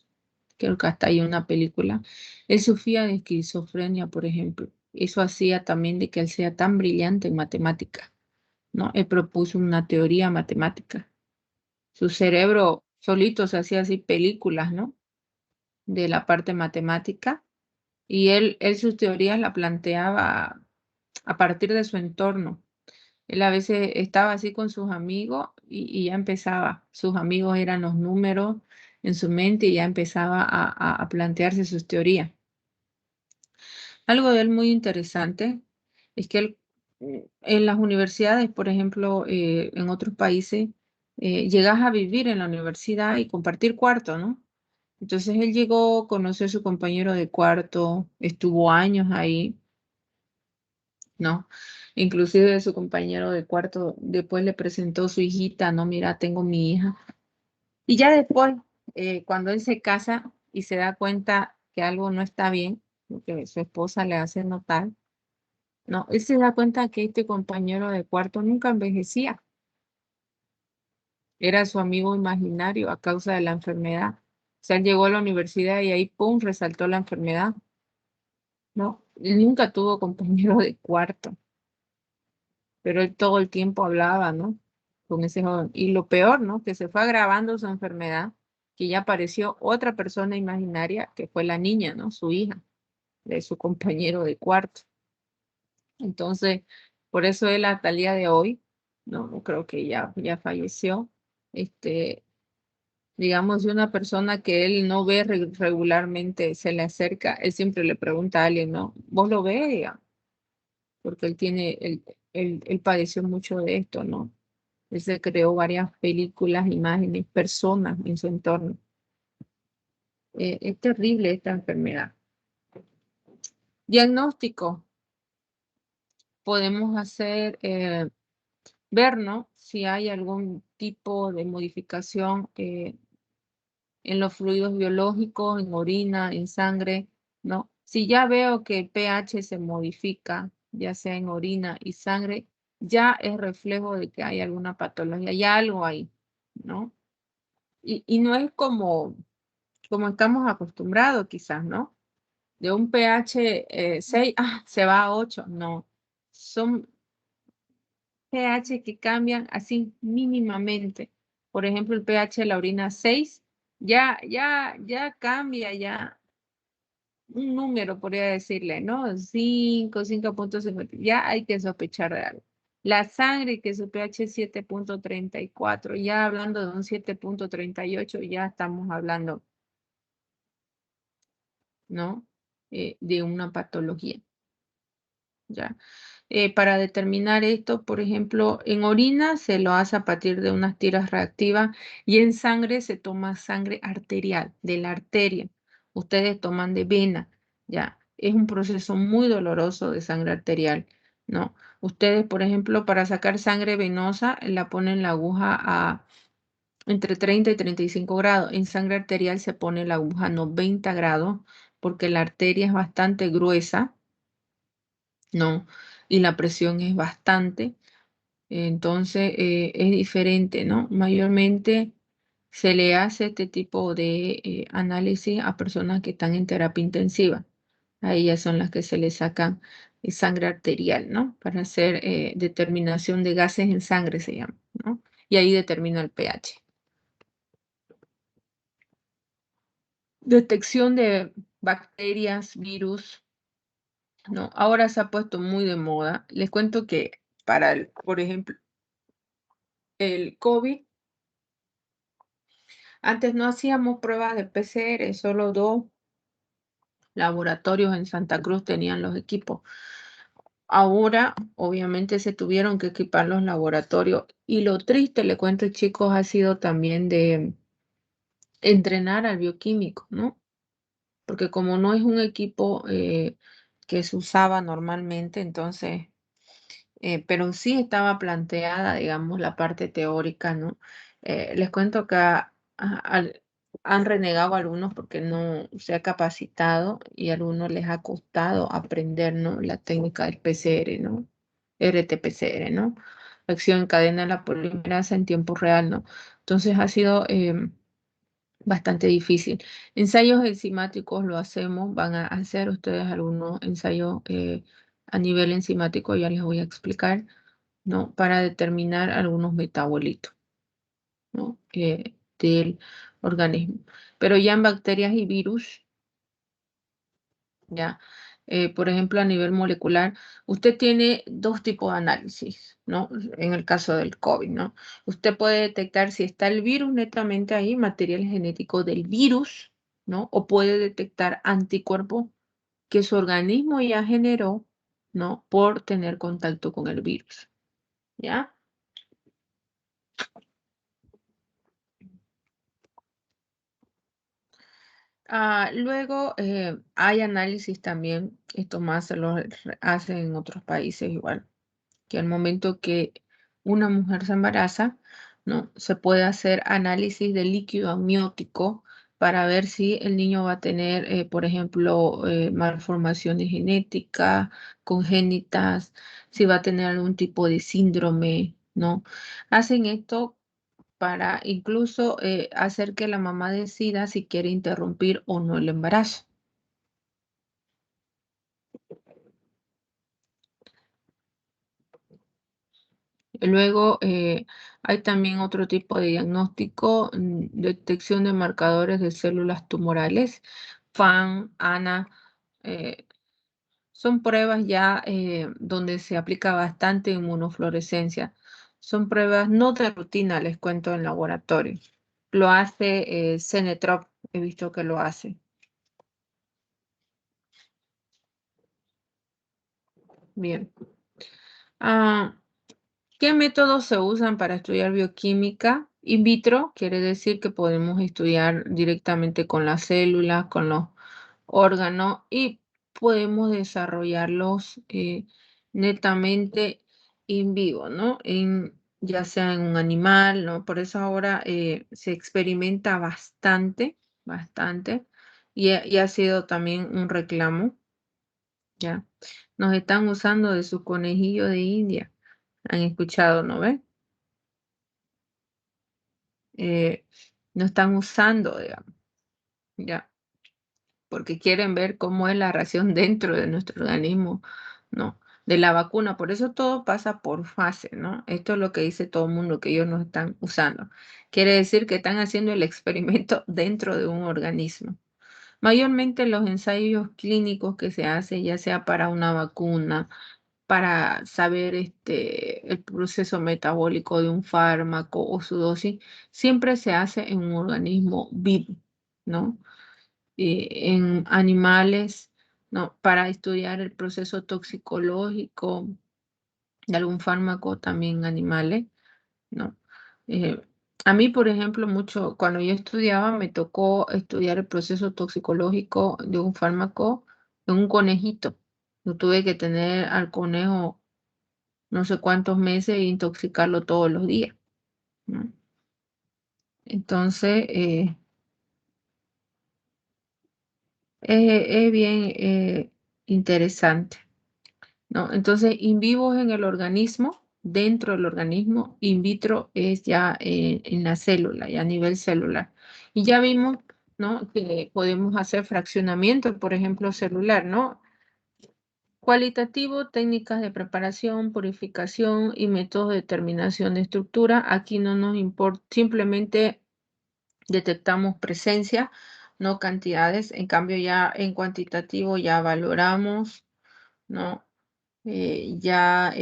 creo que hasta hay una película. Él sufría de esquizofrenia, por ejemplo. Eso hacía también de que él sea tan brillante en matemáticas, ¿no? Él propuso una teoría matemática. Su cerebro solito se hacía así películas, ¿no? De la parte matemática. Y él sus teorías la planteaba a partir de su entorno. Él a veces estaba así con sus amigos y ya empezaba. Sus amigos eran los números en su mente y ya empezaba a plantearse sus teorías. Algo de él muy interesante es que él, en las universidades, por ejemplo, en otros países, llegas a vivir en la universidad y compartir cuarto, ¿no? Entonces él llegó, conoció a su compañero de cuarto, estuvo años ahí, ¿no? Inclusive su compañero de cuarto después le presentó a su hijita, no, mira, tengo mi hija. Y ya después, cuando él se casa y se da cuenta que algo no está bien, lo que su esposa le hace notar, no, él se da cuenta que este compañero de cuarto nunca envejecía. Era su amigo imaginario a causa de la enfermedad. O sea, él llegó a la universidad y ahí, ¡pum!, resaltó la enfermedad, ¿no? Él nunca tuvo compañero de cuarto, pero él todo el tiempo hablaba, ¿no? Con ese joven. Y lo peor, ¿no? Que se fue agravando su enfermedad, que ya apareció otra persona imaginaria, que fue la niña, ¿no? Su hija, de su compañero de cuarto. Entonces, por eso él hasta el día de hoy, no creo que ya falleció, digamos, de una persona que él no ve regularmente, se le acerca, él siempre le pregunta a alguien, ¿no? ¿Vos lo ves? Digamos? Porque él padeció mucho de esto, ¿no? Él se creó varias películas, imágenes, personas en su entorno. Es terrible esta enfermedad. Diagnóstico. Podemos hacer, ver, ¿no? Si hay algún tipo de modificación en los fluidos biológicos, en orina, en sangre, ¿no? Si ya veo que el pH se modifica, ya sea en orina y sangre, ya es reflejo de que hay alguna patología, hay algo ahí, ¿no? Y no es como estamos acostumbrados quizás, ¿no? De un pH 6, se va a 8, no. Son pH que cambian así mínimamente. Por ejemplo, el pH de la orina 6, ya cambia, ya un número podría decirle, ¿no? 5, 5.50, ya hay que sospechar de algo. La sangre que su pH es 7.34, ya hablando de un 7.38, ya estamos hablando, ¿no? De una patología, ¿ya? Para determinar esto, por ejemplo, en orina se lo hace a partir de unas tiras reactivas y en sangre se toma sangre arterial, de la arteria. Ustedes toman de vena, ¿ya? Es un proceso muy doloroso de sangre arterial, ¿no? Ustedes, por ejemplo, para sacar sangre venosa, la ponen la aguja a entre 30 y 35 grados. En sangre arterial se pone la aguja a 90 grados porque la arteria es bastante gruesa, ¿no? Y la presión es bastante. Entonces, es diferente, ¿no? Mayormente se le hace este tipo de análisis a personas que están en terapia intensiva. A ellas son las que se les saca sangre arterial, ¿no? Para hacer determinación de gases en sangre, se llama, ¿no? Y ahí determina el pH. Detección de bacterias, virus, ¿no? Ahora se ha puesto muy de moda. Les cuento que para, por ejemplo, el COVID, antes no hacíamos pruebas de PCR, solo 2 laboratorios en Santa Cruz tenían los equipos. Ahora, obviamente, se tuvieron que equipar los laboratorios. Y lo triste, le cuento, chicos, ha sido también de entrenar al bioquímico, ¿no? Porque como no es un equipo que se usaba normalmente, entonces, pero sí estaba planteada, digamos, la parte teórica, ¿no? Les cuento que han renegado algunos porque no se ha capacitado y a algunos les ha costado aprender, ¿no? La técnica del PCR, ¿no? RT-PCR, ¿no? Acción en cadena de la polimerasa en tiempo real, ¿no? Entonces ha sido bastante difícil. Ensayos enzimáticos lo hacemos, van a hacer ustedes algunos ensayos a nivel enzimático, ya les voy a explicar, ¿no? Para determinar algunos metabolitos, ¿no? Del organismo. Pero ya en bacterias y virus, ya, por ejemplo, a nivel molecular, usted tiene 2 tipos de análisis, ¿no? En el caso del COVID, ¿no? Usted puede detectar si está el virus netamente ahí, material genético del virus, ¿no? O puede detectar anticuerpos que su organismo ya generó, ¿no? Por tener contacto con el virus, ¿ya? Luego hay análisis también, esto más se lo hacen en otros países igual, que al momento que una mujer se embaraza, ¿no? Se puede hacer análisis de líquido amniótico para ver si el niño va a tener, por ejemplo, malformaciones genéticas, congénitas, si va a tener algún tipo de síndrome, ¿no? Hacen esto para incluso hacer que la mamá decida si quiere interrumpir o no el embarazo. Luego hay también otro tipo de diagnóstico, detección de marcadores de células tumorales, FAN, ANA. Son pruebas ya donde se aplica bastante inmunofluorescencia. Son pruebas no de rutina, les cuento, en laboratorio. Lo hace Cenetrop, he visto que lo hace. Bien. ¿Qué métodos se usan para estudiar bioquímica? In vitro quiere decir que podemos estudiar directamente con las células, con los órganos y podemos desarrollarlos netamente in vivo, ¿no? Ya sea en un animal, ¿no? Por eso ahora se experimenta bastante, bastante, y ha sido también un reclamo, ¿ya? Nos están usando de su conejillo de India. Han escuchado, ¿no ven? No están usando, digamos, ya, porque quieren ver cómo es la reacción dentro de nuestro organismo, ¿no? De la vacuna. Por eso todo pasa por fase, ¿no? Esto es lo que dice todo el mundo, que ellos no están usando. Quiere decir que están haciendo el experimento dentro de un organismo. Mayormente los ensayos clínicos que se hacen, ya sea para una vacuna, para saber el proceso metabólico de un fármaco o su dosis, siempre se hace en un organismo vivo, ¿no? En animales, ¿no? Para estudiar el proceso toxicológico de algún fármaco, también animales, ¿no? Eh, a mí, por ejemplo, cuando yo estudiaba, me tocó estudiar el proceso toxicológico de un fármaco en un conejito. Yo tuve que tener al conejo no sé cuántos meses e intoxicarlo todos los días, ¿no? Entonces, es bien interesante, ¿no? Entonces, in vivo es en el organismo, dentro del organismo, in vitro es ya en la célula, ya a nivel celular. Y ya vimos, ¿no? Que podemos hacer fraccionamiento, por ejemplo, celular, ¿no? Cualitativo, técnicas de preparación, purificación y métodos de determinación de estructura. Aquí no nos importa, simplemente detectamos presencia, no cantidades. En cambio, ya en cuantitativo ya valoramos, ¿no? Ya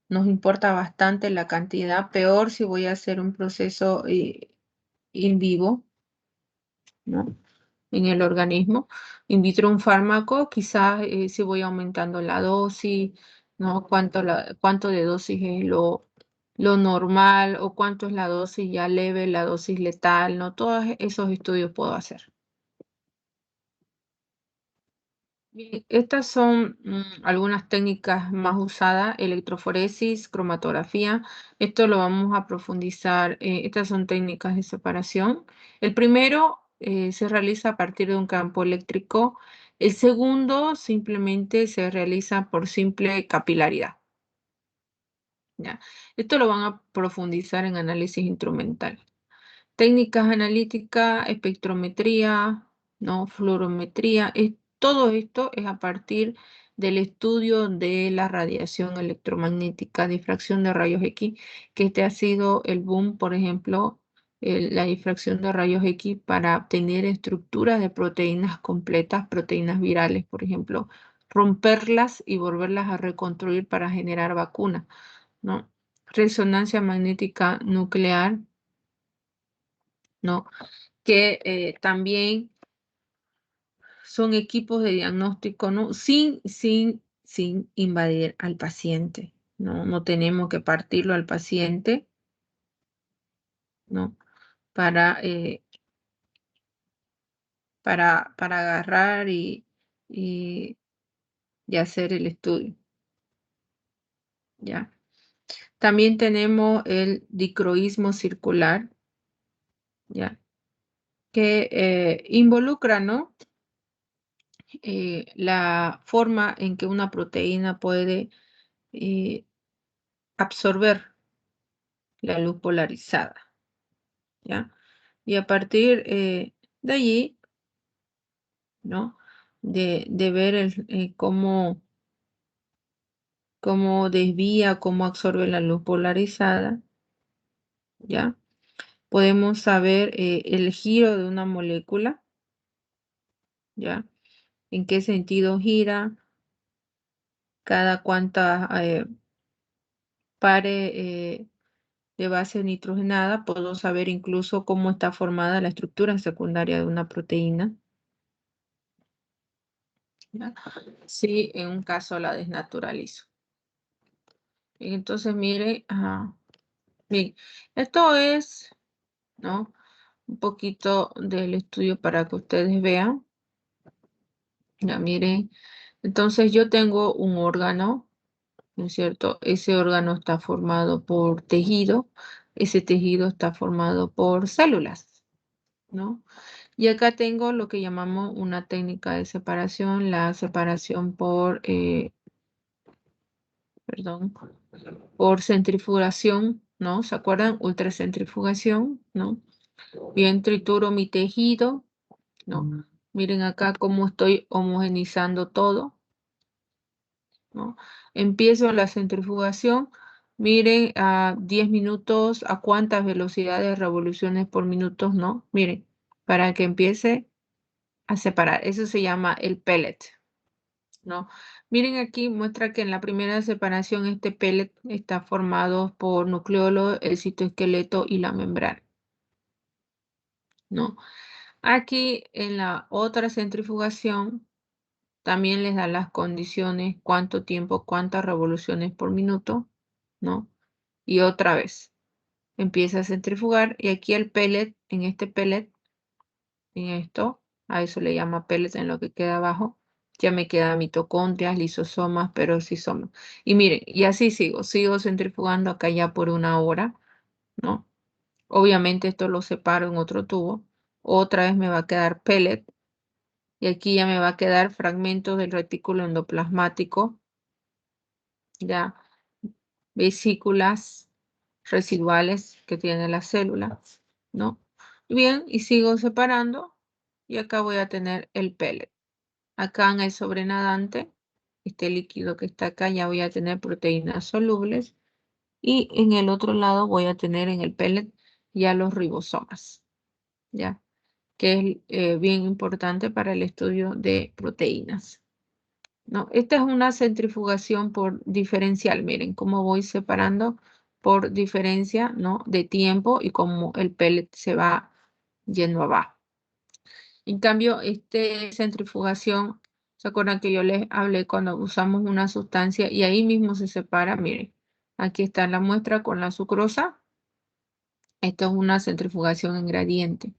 nos importa bastante la cantidad. Peor si voy a hacer un proceso in vivo, ¿no? En el organismo. In vitro un fármaco, quizás si voy aumentando la dosis, ¿no? Cuánto de dosis es lo normal o cuánto es la dosis ya leve, la dosis letal, ¿no? Todos esos estudios puedo hacer. Bien, estas son algunas técnicas más usadas: electroforesis, cromatografía. Esto lo vamos a profundizar. Estas son técnicas de separación. El primero se realiza a partir de un campo eléctrico. El segundo simplemente se realiza por simple capilaridad, ¿ya? Esto lo van a profundizar en análisis instrumental. Técnicas analíticas, espectrometría, ¿no? Fluorometría, todo esto es a partir del estudio de la radiación electromagnética, difracción de rayos X, que este ha sido el boom, por ejemplo, la difracción de rayos X para obtener estructuras de proteínas completas, proteínas virales, por ejemplo, romperlas y volverlas a reconstruir para generar vacunas, ¿no? Resonancia magnética nuclear, ¿no? Que también son equipos de diagnóstico, ¿no? Sin invadir al paciente, ¿no? No tenemos que partirlo al paciente, ¿no? Para agarrar y hacer el estudio, ¿ya? También tenemos el dicroísmo circular, ¿ya? Que involucra, ¿no? La forma en que una proteína puede absorber la luz polarizada, ¿ya? Y a partir de allí, ¿no? De ver cómo desvía, cómo absorbe la luz polarizada, ¿ya? Podemos saber el giro de una molécula, ¿ya? En qué sentido gira, cada cuánta pares de base nitrogenada. Puedo saber incluso cómo está formada la estructura secundaria de una proteína, ¿ya? Sí, en un caso la desnaturalizo. Entonces, mire, bien, esto es, ¿no? Un poquito del estudio para que ustedes vean. Ya, miren, entonces yo tengo un órgano, ¿no es cierto? Ese órgano está formado por tejido, ese tejido está formado por células, ¿no? Y acá tengo lo que llamamos una técnica de separación, la separación por centrifugación, ¿no? ¿Se acuerdan? Ultracentrifugación, ¿no? Bien, trituro mi tejido, ¿no? Miren acá cómo estoy homogenizando todo, ¿no? Empiezo la centrifugación. Miren a 10 minutos, a cuántas velocidades, revoluciones por minuto, ¿no? Miren, para que empiece a separar. Eso se llama el pellet, ¿no? Miren aquí, muestra que en la primera separación este pellet está formado por nucleolo, el citoesqueleto y la membrana, ¿no? Aquí en la otra centrifugación también les da las condiciones, cuánto tiempo, cuántas revoluciones por minuto, ¿no? Y otra vez, empieza a centrifugar y aquí el pellet, en este pellet, en esto, a eso le llama pellet en lo que queda abajo, ya me quedan mitocondrias, lisosomas, peroxisomas. Y miren, y así sigo centrifugando acá ya por 1 hora, ¿no? Obviamente esto lo separo en otro tubo. Otra vez me va a quedar pellet. Y aquí ya me va a quedar fragmentos del retículo endoplasmático, ya vesículas residuales que tiene la célula, ¿no? Bien, y sigo separando y acá voy a tener el pellet. Acá en el sobrenadante, este líquido que está acá, ya voy a tener proteínas solubles y en el otro lado voy a tener en el pellet ya los ribosomas, ¿ya? Que es bien importante para el estudio de proteínas. No, esta es una centrifugación por diferencial. Miren cómo voy separando por diferencia, ¿no? De tiempo y cómo el pellet se va yendo abajo. En cambio, centrifugación, ¿se acuerdan que yo les hablé cuando usamos una sustancia y ahí mismo se separa? Miren, aquí está la muestra con la sucrosa. Esto es una centrifugación en gradiente.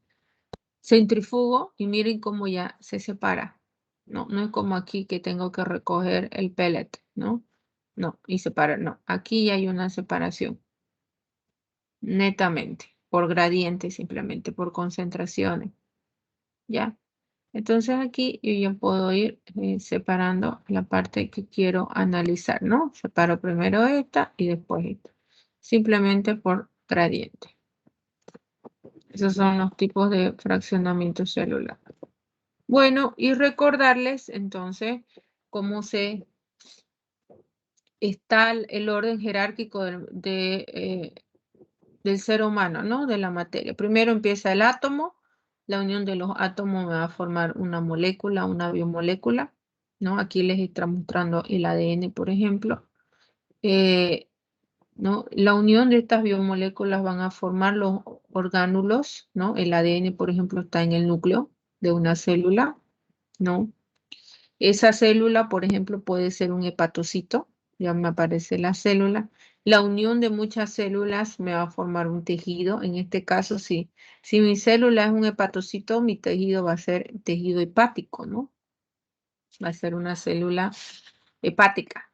Centrifugo y miren cómo ya se separa. No, no es como aquí que tengo que recoger el pellet, ¿no? No, y separar, no. Aquí ya hay una separación. Netamente, por gradiente simplemente, por concentraciones. ¿Ya? Entonces aquí yo ya puedo ir separando la parte que quiero analizar, ¿no? Separo primero esta y después esta. Simplemente por gradiente. Esos son los tipos de fraccionamiento celular. Bueno, y recordarles entonces cómo está el orden jerárquico del ser humano, ¿no? De la materia. Primero empieza el átomo. La unión de los átomos me va a formar una molécula, una biomolécula, ¿no? Aquí les está mostrando el ADN, por ejemplo. ¿No? La unión de estas biomoléculas van a formar los orgánulos, ¿no? El ADN, por ejemplo, está en el núcleo de una célula, ¿no? Esa célula, por ejemplo, puede ser un hepatocito, ya me aparece la célula. La unión de muchas células me va a formar un tejido. En este caso, si mi célula es un hepatocito, mi tejido va a ser tejido hepático, ¿no? Va a ser una célula hepática.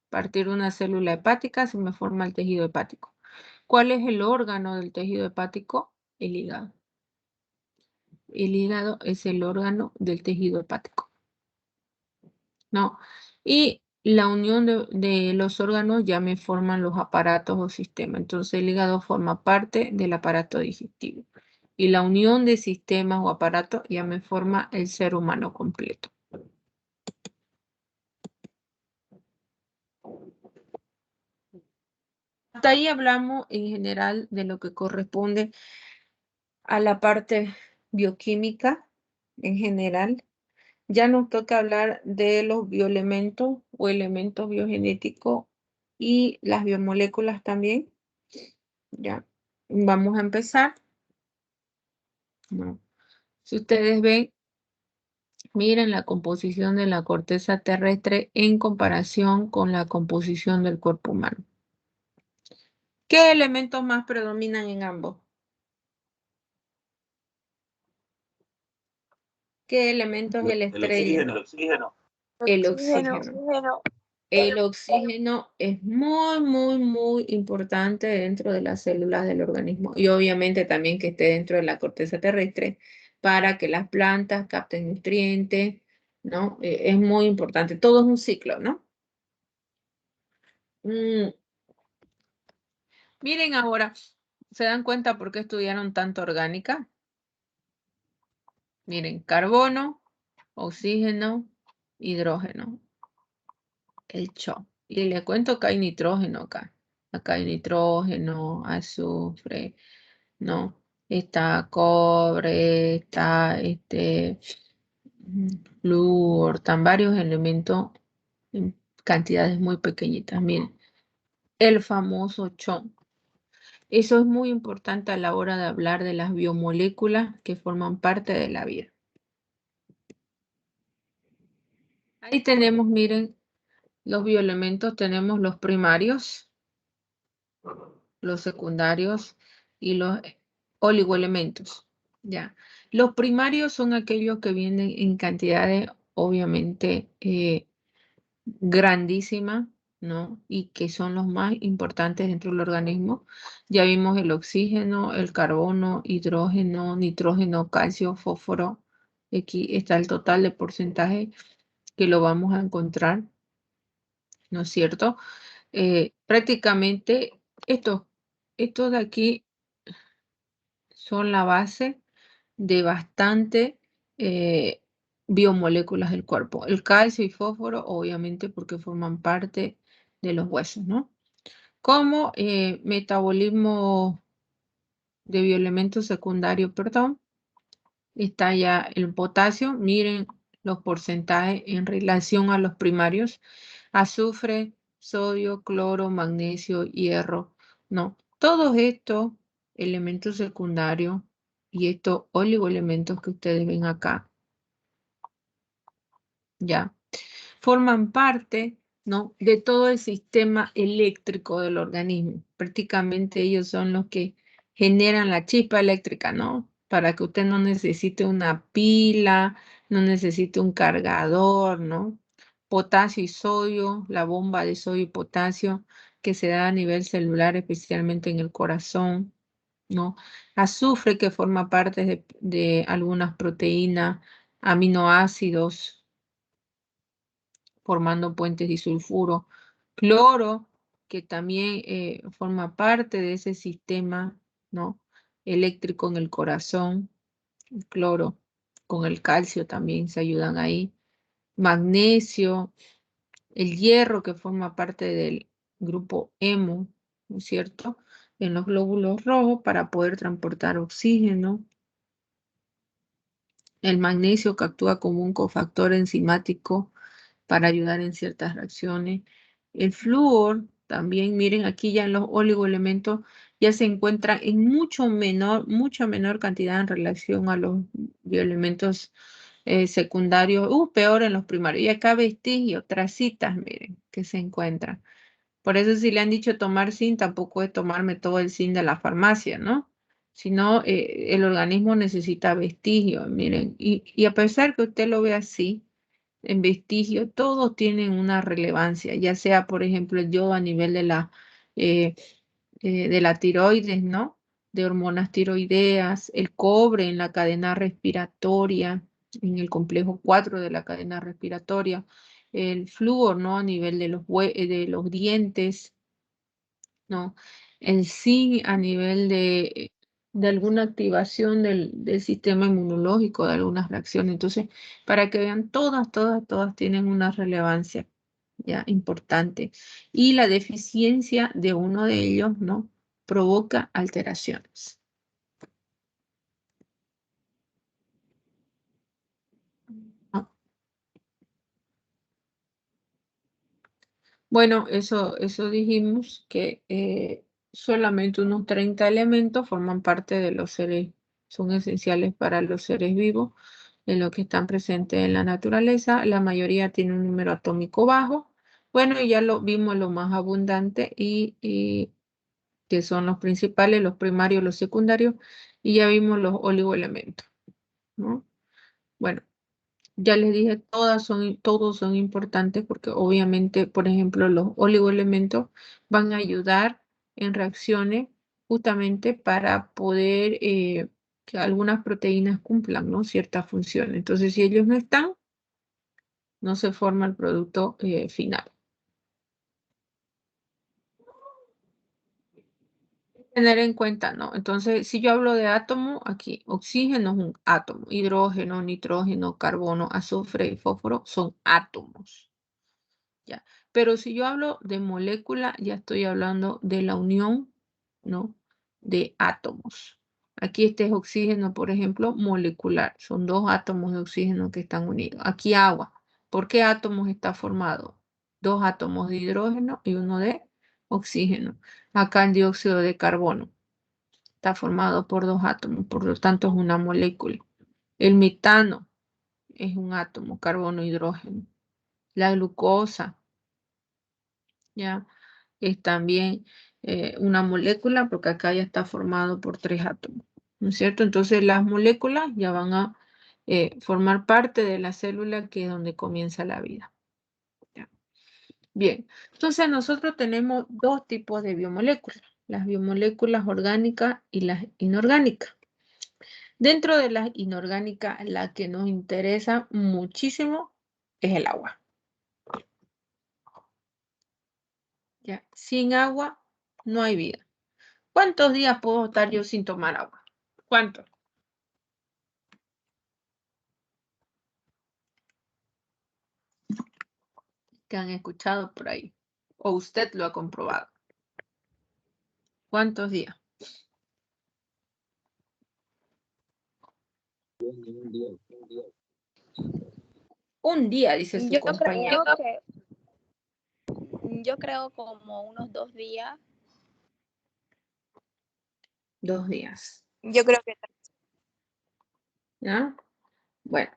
A partir de una célula hepática se me forma el tejido hepático. ¿Cuál es el órgano del tejido hepático? El hígado. El hígado es el órgano del tejido hepático, ¿no? Y la unión de los órganos ya me forman los aparatos o sistemas. Entonces el hígado forma parte del aparato digestivo. Y la unión de sistemas o aparatos ya me forma el ser humano completo. Hasta ahí hablamos en general de lo que corresponde a la parte bioquímica en general. Ya nos toca hablar de los bioelementos o elementos biogenéticos y las biomoléculas también. Ya, vamos a empezar. No. Si ustedes ven, miren la composición de la corteza terrestre en comparación con la composición del cuerpo humano. ¿Qué elementos más predominan en ambos? ¿Qué elemento es el estrella? El oxígeno. El oxígeno. El oxígeno es muy, muy, muy importante dentro de las células del organismo y obviamente también que esté dentro de la corteza terrestre para que las plantas capten nutrientes, ¿no? Es muy importante. Todo es un ciclo, ¿no? Miren ahora, ¿se dan cuenta por qué estudiaron tanto orgánica? Miren, carbono, oxígeno, hidrógeno. El CHO. Y le cuento que hay nitrógeno acá. Acá hay nitrógeno, azufre, ¿no? Está cobre, está flúor, están varios elementos en cantidades muy pequeñitas. Miren, el famoso CHO. Eso es muy importante a la hora de hablar de las biomoléculas que forman parte de la vida. Ahí tenemos, miren, los bioelementos. Tenemos los primarios, los secundarios y los oligoelementos. ¿Ya? Los primarios son aquellos que vienen en cantidades obviamente grandísimas, ¿no? Y que son los más importantes dentro del organismo. Ya vimos el oxígeno, el carbono, hidrógeno, nitrógeno, calcio, fósforo. Aquí está el total de porcentaje que lo vamos a encontrar, ¿no es cierto? Prácticamente estos de aquí son la base de bastante biomoléculas del cuerpo. El calcio y fósforo, obviamente, porque forman parte de los huesos, ¿no? Como metabolismo de bioelementos secundarios, perdón, está ya el potasio. Miren los porcentajes en relación a los primarios. Azufre, sodio, cloro, magnesio, hierro, ¿no? Todos estos elementos secundarios y estos oligoelementos que ustedes ven acá, ¿ya? Forman parte, ¿no? De todo el sistema eléctrico del organismo. Prácticamente ellos son los que generan la chispa eléctrica, ¿no? Para que usted no necesite una pila, no necesite un cargador, ¿no? Potasio y sodio, la bomba de sodio y potasio que se da a nivel celular, especialmente en el corazón, ¿no? Azufre, que forma parte de algunas proteínas, aminoácidos, formando puentes disulfuro. Cloro, que también forma parte de ese sistema, ¿no? Eléctrico en el corazón. El cloro con el calcio también se ayudan ahí. Magnesio, el hierro, que forma parte del grupo hemo, ¿no es cierto? En los glóbulos rojos para poder transportar oxígeno. El magnesio, que actúa como un cofactor enzimático para ayudar en ciertas reacciones. El flúor, también miren aquí ya en los oligoelementos, ya se encuentra en mucha menor cantidad en relación a los bioelementos secundarios, peor en los primarios. Y acá vestigios, tracitas, miren, que se encuentran. Por eso si le han dicho tomar zinc, tampoco es tomarme todo el zinc de la farmacia, ¿no? Sino el organismo necesita vestigios, miren. Y a pesar que usted lo ve así, en vestigio, todos tienen una relevancia, ya sea, por ejemplo, el yodo a nivel de la tiroides, ¿no? De hormonas tiroideas, el cobre en la cadena respiratoria, en el complejo 4 de la cadena respiratoria, el flúor, ¿no? A nivel de los dientes, ¿no? El zinc a nivel de alguna activación del sistema inmunológico, de algunas reacciones. Entonces, para que vean, todas tienen una relevancia ya importante. Y la deficiencia de uno de ellos, ¿no? Provoca alteraciones. ¿No? Bueno, eso dijimos que solamente unos 30 elementos forman parte de los seres, son esenciales para los seres vivos, en lo que están presentes en la naturaleza. La mayoría tiene un número atómico bajo. Bueno, ya lo vimos lo más abundante y que son los principales, los primarios, los secundarios, y ya vimos los oligoelementos, ¿no? Bueno. Ya les dije, todos son importantes porque obviamente, por ejemplo, los oligoelementos van a ayudar en reacciones justamente para poder que algunas proteínas cumplan, ¿no? Ciertas funciones. Entonces, si ellos no están, no se forma el producto final. Tener en cuenta, ¿no? Entonces, si yo hablo de átomo, aquí oxígeno es un átomo, hidrógeno, nitrógeno, carbono, azufre y fósforo son átomos. ¿Ya? Pero si yo hablo de molécula, ya estoy hablando de la unión, ¿no? De átomos. Aquí este es oxígeno, por ejemplo, molecular. Son dos átomos de oxígeno que están unidos. Aquí agua. ¿Por qué átomos está formado? 2 átomos de hidrógeno y 1 de oxígeno. Acá el dióxido de carbono está formado por 2 átomos, por lo tanto es una molécula. El metano es un átomo, carbono, hidrógeno. La glucosa, ya, es también una molécula porque acá ya está formado por 3 átomos, ¿no es cierto? Entonces las moléculas ya van a formar parte de la célula, que es donde comienza la vida. ¿Ya? Bien, entonces nosotros tenemos 2 tipos de biomoléculas, las biomoléculas orgánicas y las inorgánicas. Dentro de las inorgánicas, la que nos interesa muchísimo es el agua. ¿Ya? Sin agua no hay vida. ¿Cuántos días puedo estar yo sin tomar agua? ¿Cuántos? Que han escuchado por ahí. O usted lo ha comprobado. ¿Cuántos días? Un día, dice su compañero. Yo creo como unos 2 días. 2 días. Yo creo que ¿Ya? Bueno,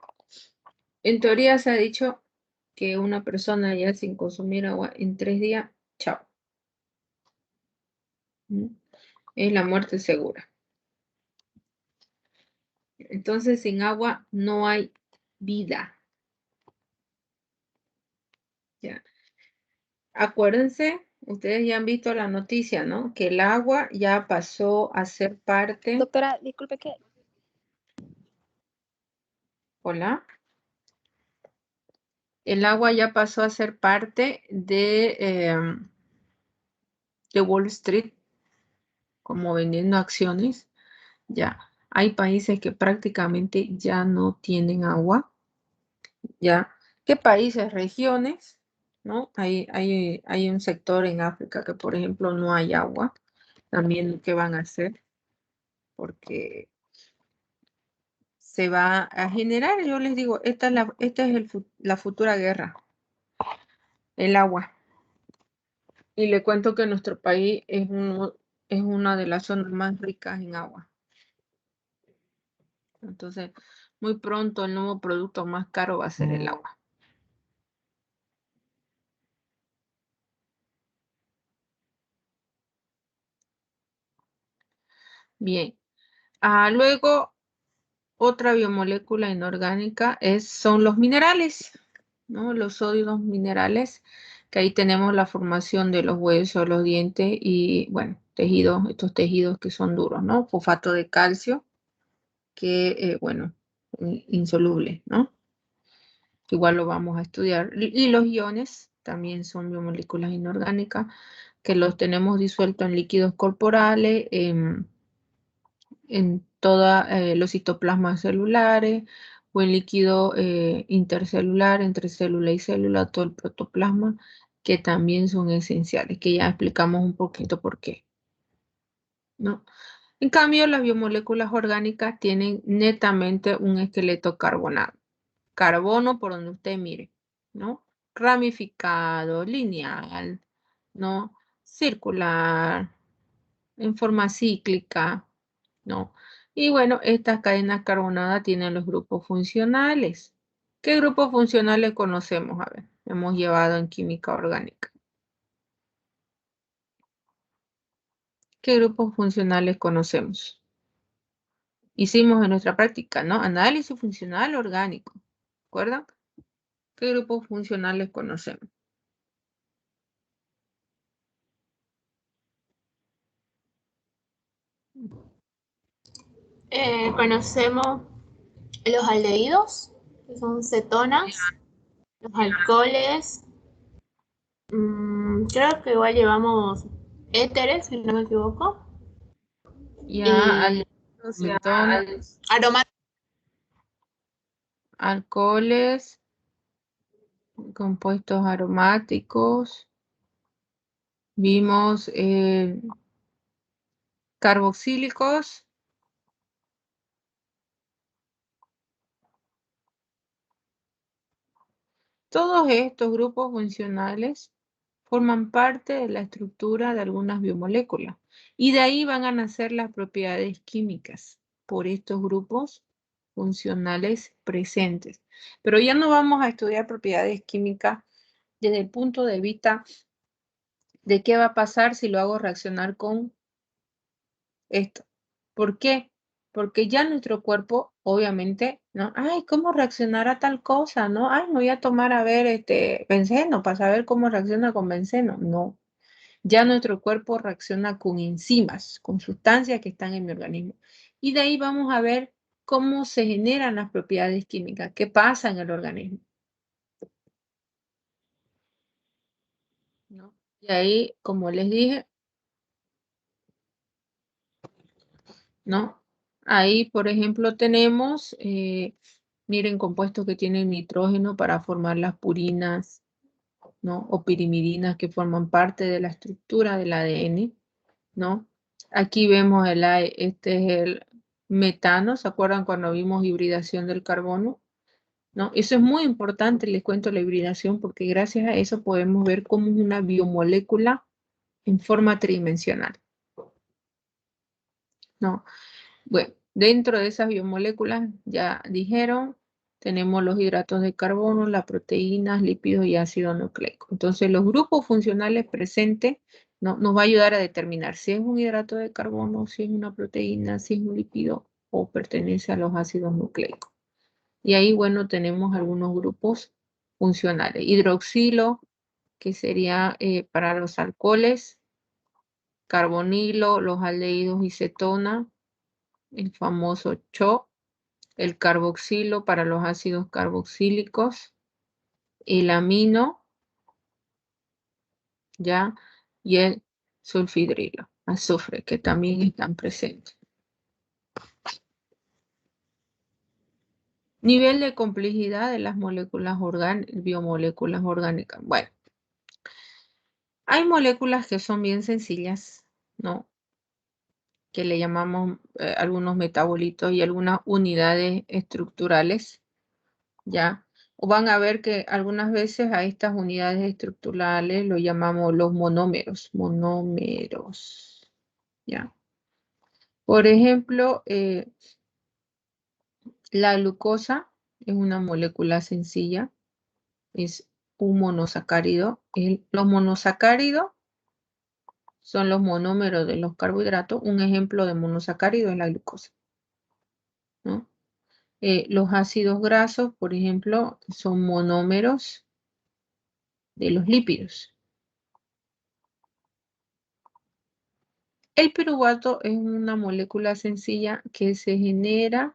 en teoría se ha dicho que una persona ya sin consumir agua en 3 días, chao. Es la muerte segura. Entonces, sin agua no hay vida. ¿Ya? Acuérdense, ustedes ya han visto la noticia, ¿no? Que el agua ya pasó a ser parte. Doctora, disculpe que Hola. El agua ya pasó a ser parte de Wall Street, como vendiendo acciones. Ya. Hay países que prácticamente ya no tienen agua. ¿Ya? ¿Qué países? Regiones, ¿no? Hay un sector en África que, por ejemplo, no hay agua. También, ¿qué van a hacer? Porque se va a generar, yo les digo, esta es la futura guerra, el agua. Y le cuento que nuestro país es una de las zonas más ricas en agua. Entonces, muy pronto el nuevo producto más caro va a ser el agua. Bien. Luego, otra biomolécula inorgánica son los minerales, ¿no? Los sólidos minerales, que ahí tenemos la formación de los huesos, los dientes y, bueno, tejidos, estos tejidos que son duros, ¿no? Fosfato de calcio, que, bueno, insoluble, ¿no? Igual lo vamos a estudiar. Y los iones también son biomoléculas inorgánicas, que los tenemos disueltos en líquidos corporales, en todos los citoplasmas celulares o en líquido intercelular, entre célula y célula, todo el protoplasma, que también son esenciales, que ya explicamos un poquito por qué, ¿no? En cambio, las biomoléculas orgánicas tienen netamente un esqueleto carbonado. Carbono por donde usted mire, ¿no? Ramificado, lineal, ¿no? Circular, en forma cíclica, ¿no? Y bueno, estas cadenas carbonadas tienen los grupos funcionales. ¿Qué grupos funcionales conocemos? A ver, hemos llevado en química orgánica. ¿Qué grupos funcionales conocemos? Hicimos en nuestra práctica, ¿no? Análisis funcional orgánico. ¿Recuerdan? ¿Qué grupos funcionales conocemos? Conocemos los aldehídos, que son cetonas, los alcoholes. Creo que igual llevamos éteres, si no me equivoco. Ya, Y cetonas, aromáticos. alcoholes, compuestos aromáticos. Vimos carboxílicos. Todos estos grupos funcionales forman parte de la estructura de algunas biomoléculas y de ahí van a nacer las propiedades químicas por estos grupos funcionales presentes. Pero ya no vamos a estudiar propiedades químicas desde el punto de vista de qué va a pasar si lo hago reaccionar con esto. ¿Por qué? Porque ya nuestro cuerpo, obviamente, ¿no? Ay, ¿cómo reaccionar a tal cosa? ¿No? Ay, me voy a tomar a ver benceno para saber cómo reacciona con benceno. No. Ya nuestro cuerpo reacciona con enzimas, con sustancias que están en mi organismo. Y de ahí vamos a ver cómo se generan las propiedades químicas, qué pasa en el organismo. ¿No? Y ahí, como les dije, ¿no? Ahí, por ejemplo, tenemos, miren, compuestos que tienen nitrógeno para formar las purinas, ¿no? O pirimidinas que forman parte de la estructura del ADN, ¿no? Aquí vemos este es el metano, ¿se acuerdan cuando vimos hibridación del carbono? ¿No? Eso es muy importante, les cuento la hibridación, porque gracias a eso podemos ver cómo es una biomolécula en forma tridimensional, ¿no? Bueno, dentro de esas biomoléculas, ya dijeron, tenemos los hidratos de carbono, las proteínas, lípidos y ácido nucleico. Entonces, los grupos funcionales presentes nos va a ayudar a determinar si es un hidrato de carbono, si es una proteína, si es un lípido o pertenece a los ácidos nucleicos. Y ahí, bueno, tenemos algunos grupos funcionales. Hidroxilo, que sería para los alcoholes, carbonilo, los aldehídos y cetona, el famoso CHO, el carboxilo para los ácidos carboxílicos, el amino, ¿ya? Y el sulfidrilo, azufre, que también están presentes. Nivel de complejidad de las moléculas biomoléculas orgánicas. Bueno, hay moléculas que son bien sencillas, ¿no? Que le llamamos algunos metabolitos y algunas unidades estructurales, ¿ya? O van a ver que algunas veces a estas unidades estructurales lo llamamos los monómeros, ¿ya? Por ejemplo, la glucosa es una molécula sencilla, es un monosacárido. Los monosacáridos son los monómeros de los carbohidratos. Un ejemplo de monosacárido es la glucosa, ¿no? Los ácidos grasos, por ejemplo, son monómeros de los lípidos. El piruvato es una molécula sencilla que se genera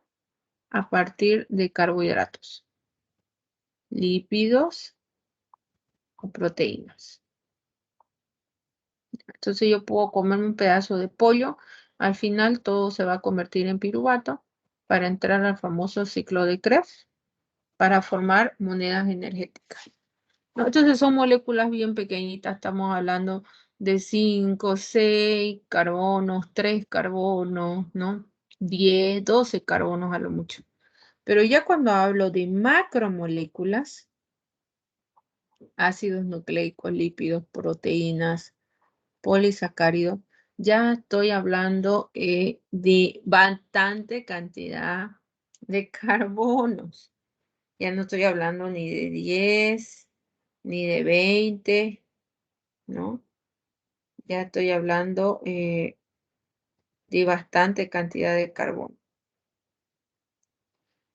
a partir de carbohidratos, lípidos o proteínas. Entonces yo puedo comer un pedazo de pollo, al final todo se va a convertir en piruvato para entrar al famoso ciclo de Krebs para formar monedas energéticas, ¿no? Entonces son moléculas bien pequeñitas, estamos hablando de 5, 6 carbonos, 3 carbonos, ¿no? 10, 12 carbonos a lo mucho. Pero ya cuando hablo de macromoléculas, ácidos nucleicos, lípidos, proteínas, polisacáridos, ya estoy hablando de bastante cantidad de carbonos. Ya no estoy hablando ni de 10, ni de 20, ¿no? Ya estoy hablando de bastante cantidad de carbono.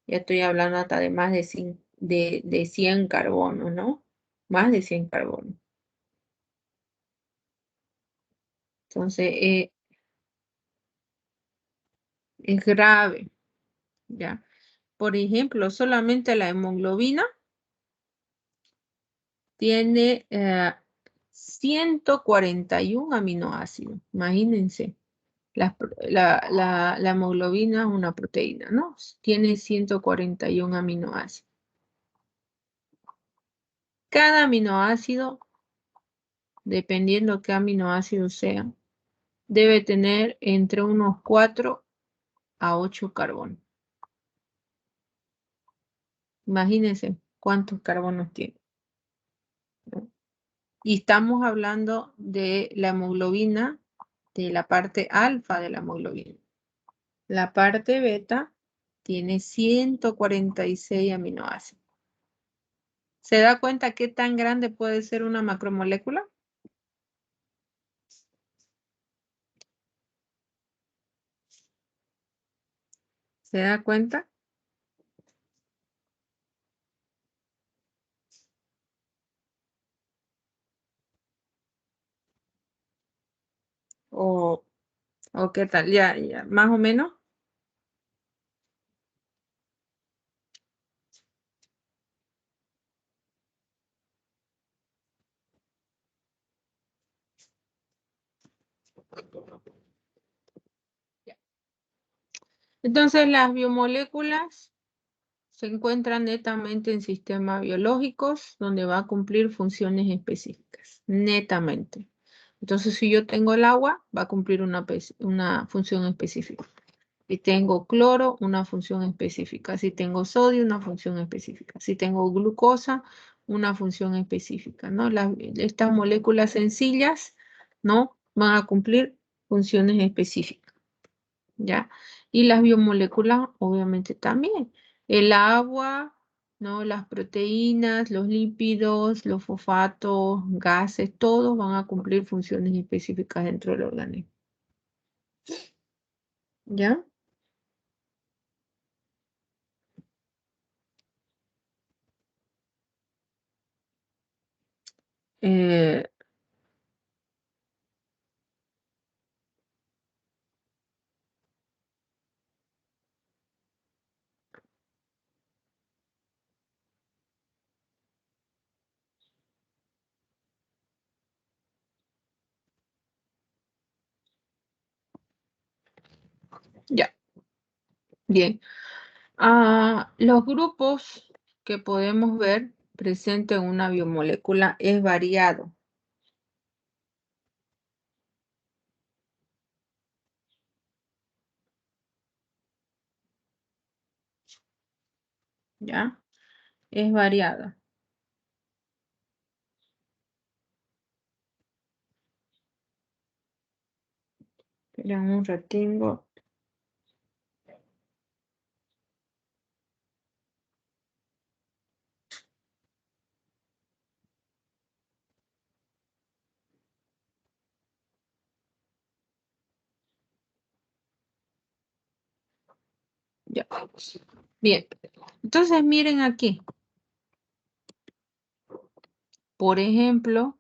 Ya estoy hablando hasta de más de 100 carbonos, ¿no? Más de 100 carbonos. Entonces, es grave, ¿ya? Por ejemplo, solamente la hemoglobina tiene 141 aminoácidos. Imagínense, la hemoglobina es una proteína, ¿no? Tiene 141 aminoácidos. Cada aminoácido, dependiendo qué aminoácido sea, debe tener entre unos 4 a 8 carbonos. Imagínense cuántos carbonos tiene. Y estamos hablando de la hemoglobina, de la parte alfa de la hemoglobina. La parte beta tiene 146 aminoácidos. ¿Se da cuenta qué tan grande puede ser una macromolécula? ¿Se da cuenta? ¿O qué tal? Ya, más o menos. Entonces, las biomoléculas se encuentran netamente en sistemas biológicos donde va a cumplir funciones específicas, netamente. Entonces, si yo tengo el agua, va a cumplir una función específica. Si tengo cloro, una función específica. Si tengo sodio, una función específica. Si tengo glucosa, una función específica, ¿no? Estas moléculas sencillas, ¿no? Van a cumplir funciones específicas, ¿ya? Y las biomoléculas, obviamente, también. El agua, ¿no? Las proteínas, los lípidos, los fosfatos, gases, todos van a cumplir funciones específicas dentro del organismo, ¿ya? Eh, ya, bien. Los grupos que podemos ver presentes en una biomolécula es variado. ¿Ya? Es variado. Esperen un ratingo. Ya. Bien. Entonces, miren aquí. Por ejemplo,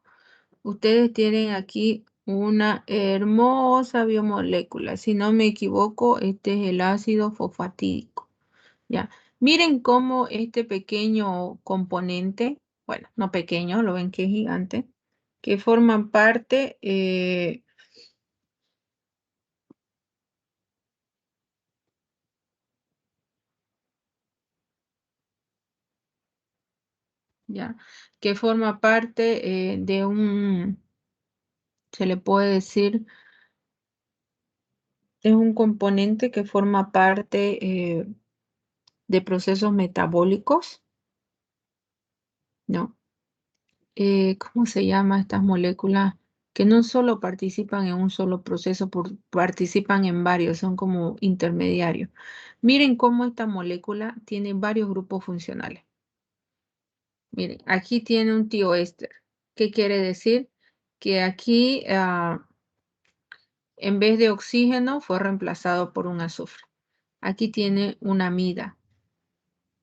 ustedes tienen aquí una hermosa biomolécula. Si no me equivoco, este es el ácido fosfatídico. ¿Ya? Miren cómo este pequeño componente, bueno, no pequeño, lo ven que es gigante, que forman parte, ¿ya? Que forma parte de se le puede decir, es un componente que forma parte de procesos metabólicos, ¿no? ¿Cómo se llama estas moléculas? Que no solo participan en un solo proceso, participan en varios, son como intermediarios. Miren cómo esta molécula tiene varios grupos funcionales. Miren, aquí tiene un tioéster. ¿Qué quiere decir? Que aquí, en vez de oxígeno, fue reemplazado por un azufre. Aquí tiene una amida.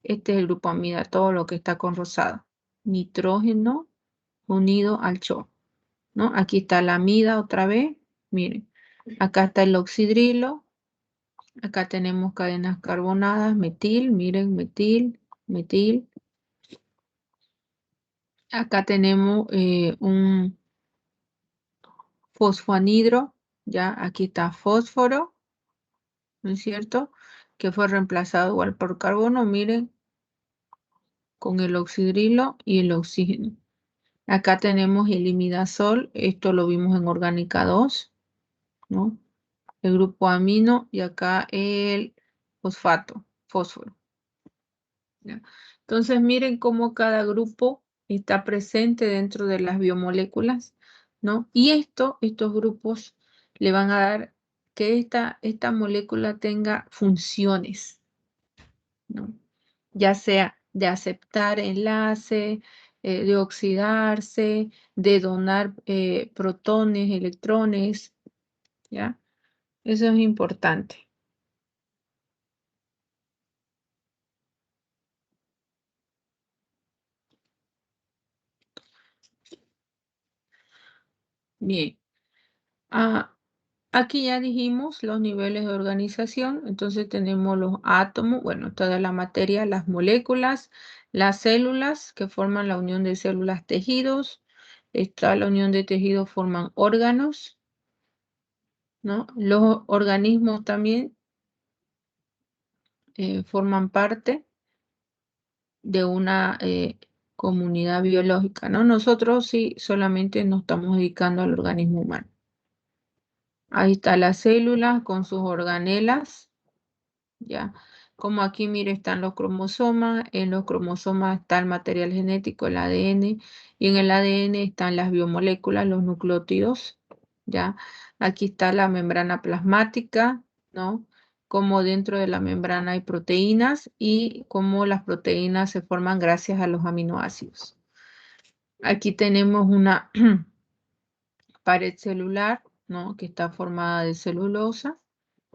Este es el grupo amida, todo lo que está con rosado. Nitrógeno unido al CHO, ¿no? Aquí está la amida otra vez. Miren, acá está el oxidrilo. Acá tenemos cadenas carbonadas, metil, miren, metil, metil. Acá tenemos un fosfoanhidro, ya aquí está fósforo, ¿no es cierto? Que fue reemplazado igual por carbono, miren, con el oxidrilo y el oxígeno. Acá tenemos el imidazol, esto lo vimos en orgánica 2, ¿no? El grupo amino y acá el fosfato, fósforo. ¿Ya? Entonces miren cómo cada grupo está presente dentro de las biomoléculas, ¿no? Y estos grupos le van a dar que esta molécula tenga funciones, ¿no? Ya sea de aceptar enlace, de oxidarse, de donar protones, electrones, ¿ya? Eso es importante. Bien. Aquí ya dijimos los niveles de organización, entonces tenemos los átomos, bueno, toda la materia, las moléculas, las células que forman la unión de células tejidos, está la unión de tejidos forman órganos, ¿no? Los organismos también forman parte de una comunidad biológica, ¿no? Nosotros sí solamente nos estamos dedicando al organismo humano. Ahí está la célula con sus organelas, ¿ya? Como aquí, mire, están los cromosomas, en los cromosomas está el material genético, el ADN, y en el ADN están las biomoléculas, los nucleótidos, ¿ya? Aquí está la membrana plasmática, ¿no? Como dentro de la membrana hay proteínas y cómo las proteínas se forman gracias a los aminoácidos. Aquí tenemos una pared celular, ¿no? Que está formada de celulosa,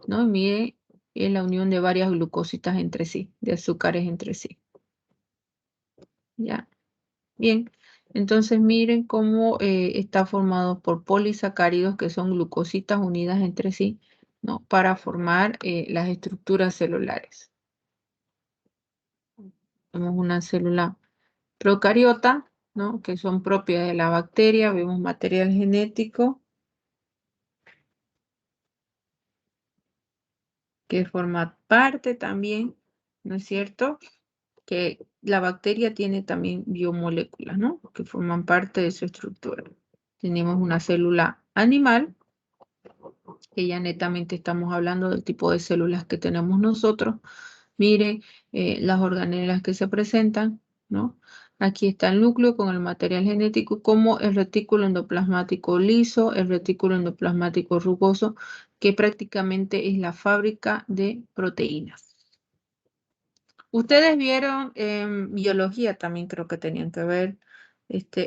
¿no? Y mire, es la unión de varias glucósidas entre sí, de azúcares entre sí. ¿Ya? Bien, entonces miren cómo está formado por polisacáridos que son glucositas unidas entre sí, ¿no? Para formar las estructuras celulares. Tenemos una célula procariota, ¿no? Que son propias de la bacteria, vemos material genético que forma parte también, ¿no es cierto? Que la bacteria tiene también biomoléculas, ¿no? Que forman parte de su estructura. Tenemos una célula animal, que ya netamente estamos hablando del tipo de células que tenemos nosotros. Miren las organelas que se presentan, ¿no? Aquí está el núcleo con el material genético, como el retículo endoplasmático liso, el retículo endoplasmático rugoso, que prácticamente es la fábrica de proteínas. Ustedes vieron en biología también creo que tenían que ver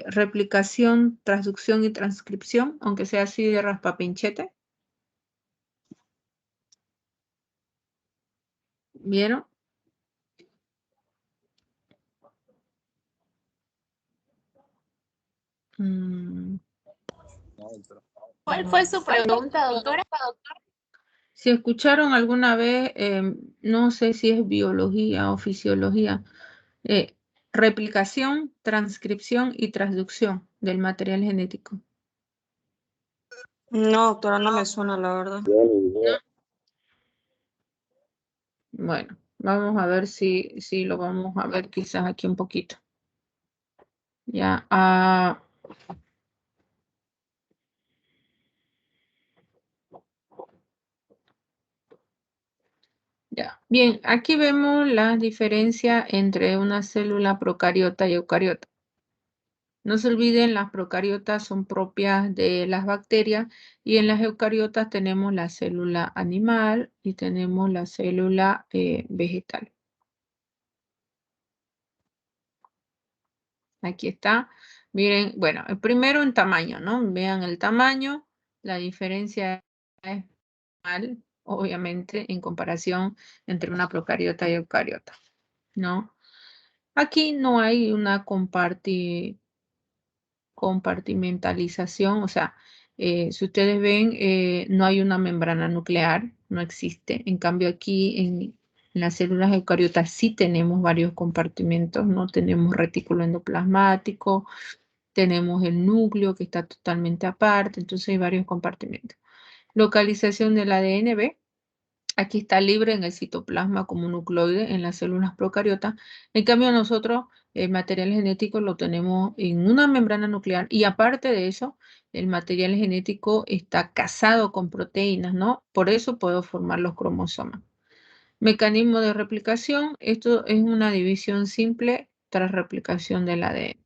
replicación, transducción y transcripción, aunque sea así de raspapinchete. ¿Vieron? ¿Cuál fue su pregunta, doctora? Si escucharon alguna vez, no sé si es biología o fisiología, replicación, transcripción y transducción del material genético. No, doctora, no me suena, la verdad. Bueno, vamos a ver si lo vamos a ver quizás aquí un poquito. Ya. Ya. Bien, aquí vemos la diferencia entre una célula procariota y eucariota. No se olviden, las procariotas son propias de las bacterias y en las eucariotas tenemos la célula animal y tenemos la célula vegetal. Aquí está. Miren, bueno, primero en tamaño, ¿no? Vean el tamaño, la diferencia es mal, obviamente, en comparación entre una procariota y eucariota, ¿no? Aquí no hay una compartimentalización, o sea, si ustedes ven, no hay una membrana nuclear, no existe. En cambio aquí en las células eucariotas sí tenemos varios compartimentos, ¿no? Tenemos retículo endoplasmático, tenemos el núcleo que está totalmente aparte, entonces hay varios compartimentos. Localización del ADN, ¿ve? Aquí está libre en el citoplasma como nucleoide en las células procariotas. En cambio, nosotros el material genético lo tenemos en una membrana nuclear y aparte de eso, el material genético está casado con proteínas, ¿no? Por eso puedo formar los cromosomas. Mecanismo de replicación, esto es una división simple tras replicación del ADN.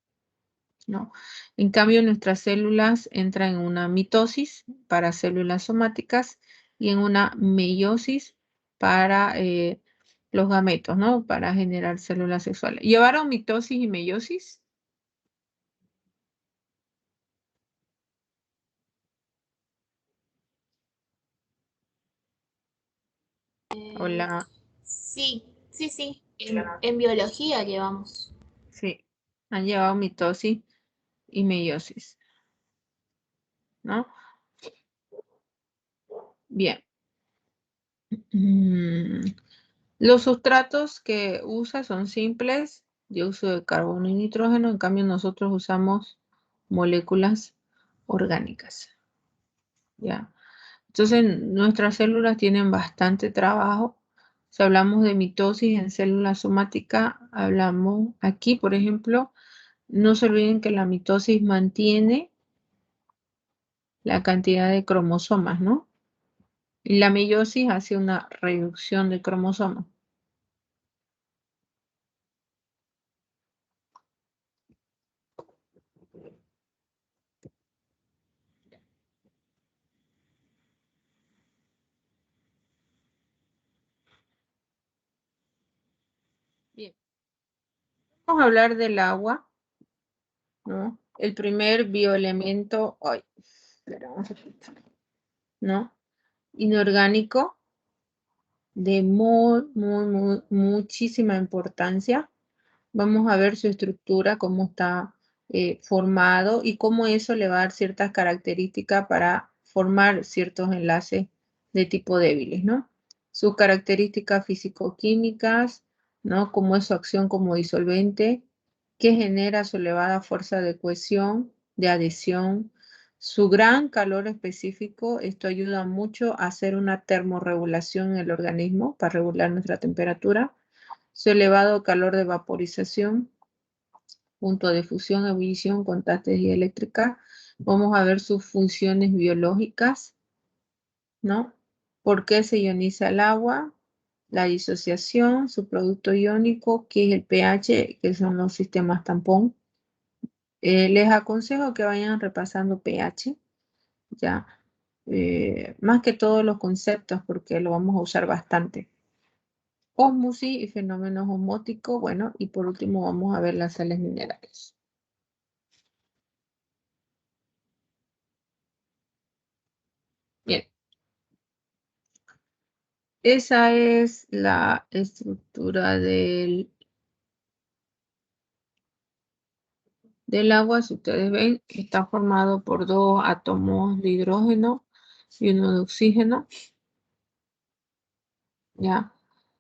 ¿no? En cambio, nuestras células entran en una mitosis para células somáticas y en una meiosis para los gametos, ¿no? Para generar células sexuales. ¿Llevaron mitosis y meiosis? Hola, Sí, sí, sí. En biología llevamos. sí, han llevado mitosis y meiosis, ¿no? Bien. Los sustratos que usa son simples, de uso de carbono y nitrógeno, en cambio nosotros usamos moléculas orgánicas, ¿ya? Entonces nuestras células tienen bastante trabajo. Si hablamos de mitosis en células somáticas, hablamos aquí, por ejemplo, no se olviden que la mitosis mantiene la cantidad de cromosomas, ¿no? Y la meiosis hace una reducción de cromosomas. Bien, vamos a hablar del agua, ¿no? El primer bioelemento, ay, espera un ratito, ¿no? Inorgánico de muchísima importancia. Vamos a ver su estructura, cómo está formado y cómo eso le va a dar ciertas características para formar ciertos enlaces de tipo débiles, ¿no? Sus características físico-químicas, ¿no? Cómo es su acción como disolvente, qué genera su elevada fuerza de cohesión, de adhesión, su gran calor específico. Esto ayuda mucho a hacer una termorregulación en el organismo para regular nuestra temperatura. Su elevado calor de vaporización, punto de fusión, ebullición, contraste dieléctrica. Vamos a ver sus funciones biológicas, ¿no? ¿Por qué se ioniza el agua? La disociación, su producto iónico, qué es el pH, que son los sistemas tampón. Les aconsejo que vayan repasando pH, ya. Más que todos los conceptos, porque lo vamos a usar bastante. Ósmosis y fenómenos osmóticos. Bueno, y por último vamos a ver las sales minerales. Bien, esa es la estructura del agua. Si ustedes ven, está formado por dos átomos de hidrógeno y uno de oxígeno. Ya,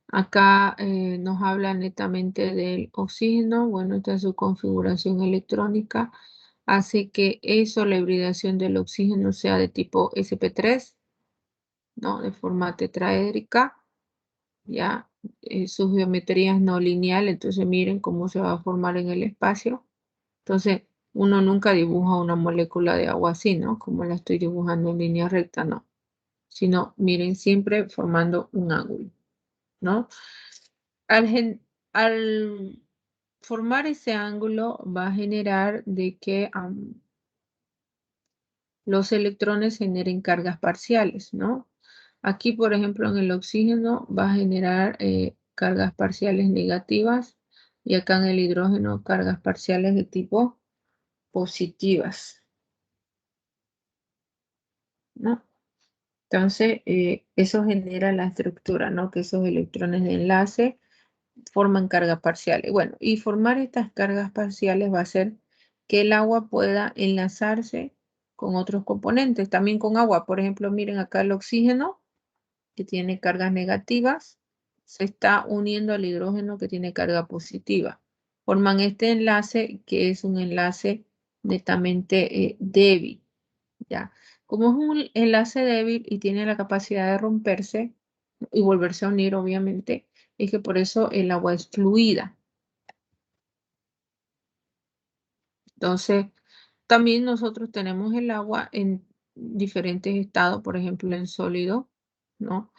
acá nos habla netamente del oxígeno. Bueno, esta es su configuración electrónica. Hace que eso, la hibridación del oxígeno, sea de tipo sp3, ¿no? De forma tetraédrica. Ya, sus geometrías no lineales, entonces miren cómo se va a formar en el espacio. Entonces, uno nunca dibuja una molécula de agua así, ¿no? Como la estoy dibujando en línea recta, no. Sino, miren, siempre formando un ángulo, ¿no? Al formar ese ángulo va a generar de que los electrones generen cargas parciales, ¿no? Aquí, por ejemplo, en el oxígeno va a generar cargas parciales negativas y acá en el hidrógeno cargas parciales de tipo positivas, ¿no? Entonces, eso genera la estructura, ¿no? Que esos electrones de enlace forman cargas parciales. Bueno, y formar estas cargas parciales va a hacer que el agua pueda enlazarse con otros componentes, también con agua. Por ejemplo, miren acá el oxígeno, que tiene cargas negativas, se está uniendo al hidrógeno que tiene carga positiva. Forman este enlace que es un enlace netamente débil, ¿ya? Como es un enlace débil y tiene la capacidad de romperse y volverse a unir, obviamente, es que por eso el agua es fluida. Entonces, también nosotros tenemos el agua en diferentes estados, por ejemplo, en sólido, ¿no?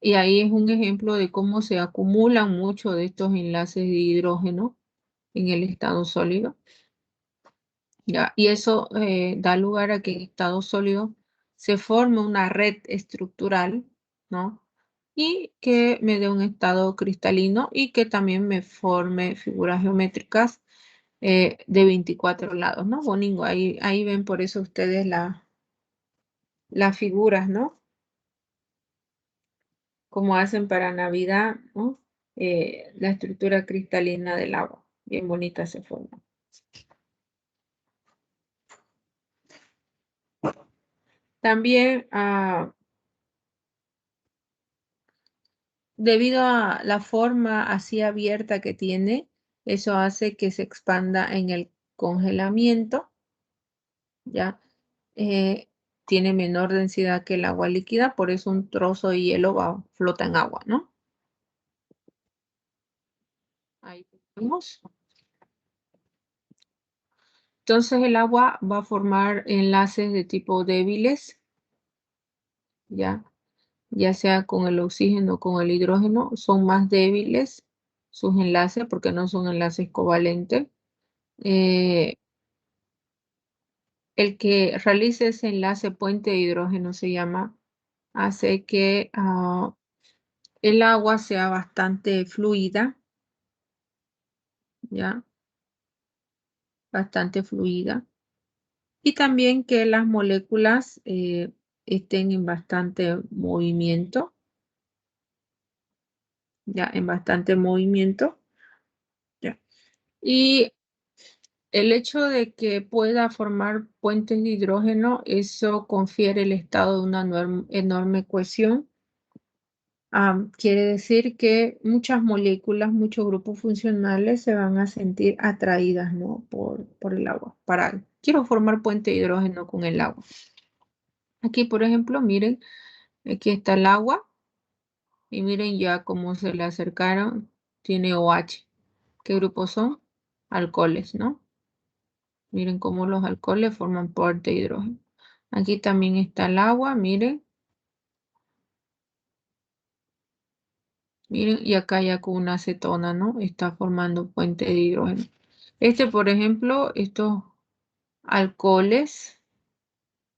Y ahí es un ejemplo de cómo se acumulan muchos de estos enlaces de hidrógeno en el estado sólido. ¿ya? Y eso da lugar a que en estado sólido se forme una red estructural, ¿no? Y que me dé un estado cristalino y que también me forme figuras geométricas de 24 lados, ¿no? Boningo, ahí ven por eso ustedes las figuras, ¿no? Como hacen para Navidad, ¿no? La estructura cristalina del agua, bien bonita se forma. También, debido a la forma así abierta que tiene, eso hace que se expanda en el congelamiento, ¿ya? Tiene menor densidad que el agua líquida, por eso un trozo de hielo flota en agua, ¿no? Ahí tenemos. Entonces el agua va a formar enlaces de tipo débiles, ¿ya? Ya sea con el oxígeno o con el hidrógeno, son más débiles sus enlaces porque no son enlaces covalentes. El que realice ese enlace puente de hidrógeno hace que el agua sea bastante fluida, ¿ya? Bastante fluida. Y también que las moléculas estén en bastante movimiento, ¿ya? En bastante movimiento, ¿ya? Y el hecho de que pueda formar puentes de hidrógeno, eso confiere el estado de una enorme cohesión. Quiere decir que muchas moléculas, muchos grupos funcionales se van a sentir atraídas, ¿no? por el agua. Quiero formar puente de hidrógeno con el agua. Aquí, por ejemplo, miren, aquí está el agua y miren ya cómo se le acercaron. Tiene OH. ¿Qué grupos son? Alcoholes, ¿no? Miren cómo los alcoholes forman puente de hidrógeno. Aquí también está el agua, miren. Miren, y acá ya con una acetona, ¿no? Está formando puente de hidrógeno. Por ejemplo, estos alcoholes,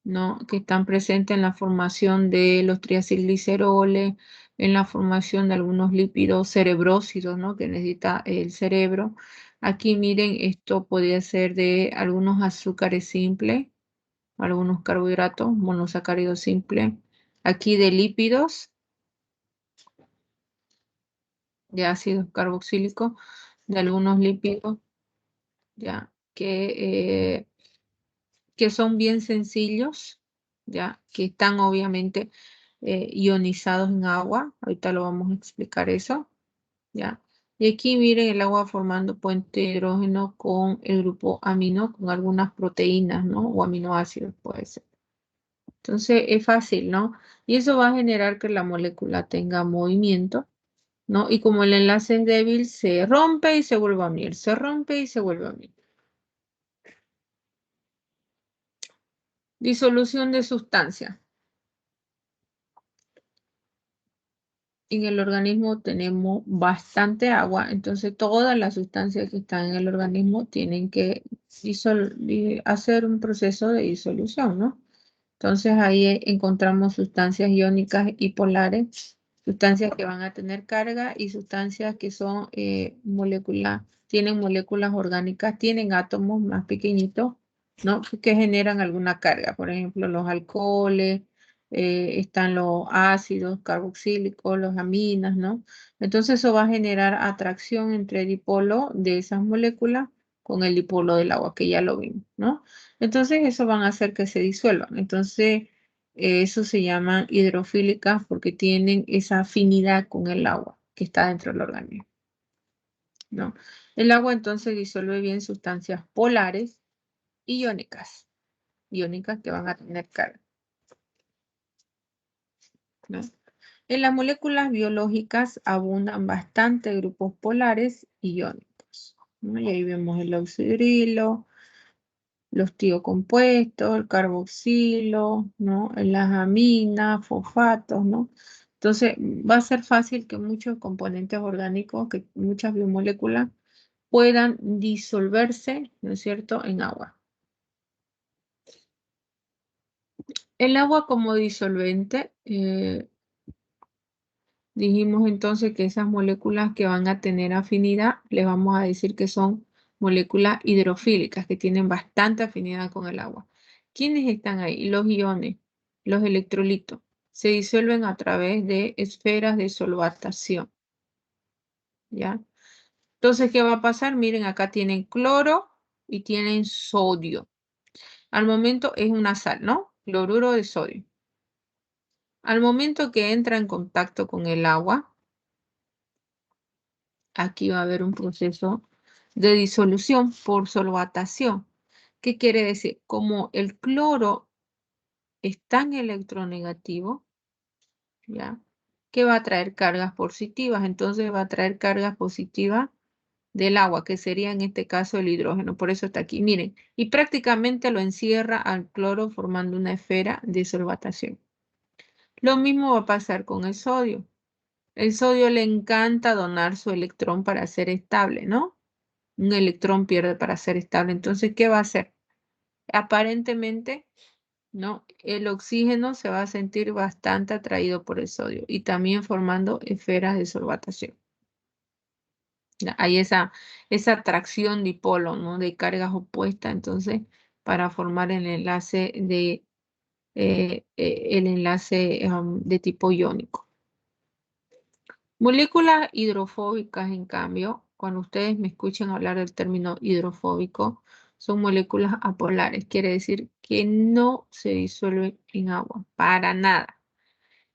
¿no? Que están presentes en la formación de los triacilgliceroles, en la formación de algunos lípidos cerebrósidos, ¿no? Que necesita el cerebro. Aquí miren, esto podría ser de algunos azúcares simples, algunos carbohidratos, monosacáridos simples. Aquí de lípidos, de ácidos carboxílicos, de algunos lípidos, ya, que son bien sencillos, ya, que están obviamente ionizados en agua. Ahorita lo vamos a explicar eso, ya. Y aquí miren el agua formando puente de hidrógeno con el grupo amino, con algunas proteínas, ¿no? O aminoácidos puede ser. Entonces es fácil, ¿no? Y eso va a generar que la molécula tenga movimiento, ¿no? Y como el enlace es débil, se rompe y se vuelve a unir, se rompe y se vuelve a unir. Disolución de sustancias. En el organismo tenemos bastante agua, entonces todas las sustancias que están en el organismo tienen que hacer un proceso de disolución, ¿no? Entonces ahí encontramos sustancias iónicas y polares, sustancias que van a tener carga y sustancias que son tienen moléculas orgánicas, tienen átomos más pequeñitos, ¿no? Que generan alguna carga. Por ejemplo, los alcoholes, están los ácidos carboxílicos, los aminas, ¿no? Entonces eso va a generar atracción entre el dipolo de esas moléculas con el dipolo del agua, que ya lo vimos, ¿no? Entonces eso van a hacer que se disuelvan. Entonces eso se llaman hidrofílicas porque tienen esa afinidad con el agua que está dentro del organismo, ¿no? El agua entonces disuelve bien sustancias polares y iónicas que van a tener carga, ¿no? En las moléculas biológicas abundan bastante grupos polares y iónicos, ¿no? Y ahí vemos el oxidrilo, los tiocompuestos, el carboxilo, ¿no? Las aminas, fosfatos, ¿no? Entonces, va a ser fácil que muchos componentes orgánicos, que muchas biomoléculas, puedan disolverse, ¿no es cierto?, en agua. El agua como disolvente, dijimos entonces que esas moléculas que van a tener afinidad, les vamos a decir que son moléculas hidrofílicas, que tienen bastante afinidad con el agua. ¿Quiénes están ahí? Los iones, los electrolitos. Se disuelven a través de esferas de solvatación. ¿Ya? Entonces, ¿qué va a pasar? Miren, acá tienen cloro y tienen sodio. Al momento es una sal, ¿no? Cloruro de sodio. Al momento que entra en contacto con el agua, aquí va a haber un proceso de disolución por solvatación. ¿Qué quiere decir? Como el cloro es tan electronegativo, ¿ya? Que va a traer cargas positivas. Entonces va a traer cargas positivas del agua, que sería en este caso el hidrógeno. Por eso está aquí. Miren, y prácticamente lo encierra al cloro formando una esfera de solvatación. Lo mismo va a pasar con el sodio. El sodio le encanta donar su electrón para ser estable, ¿no? Un electrón pierde para ser estable. Entonces, ¿qué va a hacer? Aparentemente, ¿no? El oxígeno se va a sentir bastante atraído por el sodio y también formando esferas de solvatación. Hay esa atracción dipolo, ¿no? De cargas opuestas, entonces, para formar el enlace de tipo iónico. Moléculas hidrofóbicas, en cambio, cuando ustedes me escuchen hablar del término hidrofóbico, son moléculas apolares. Quiere decir que no se disuelven en agua, para nada.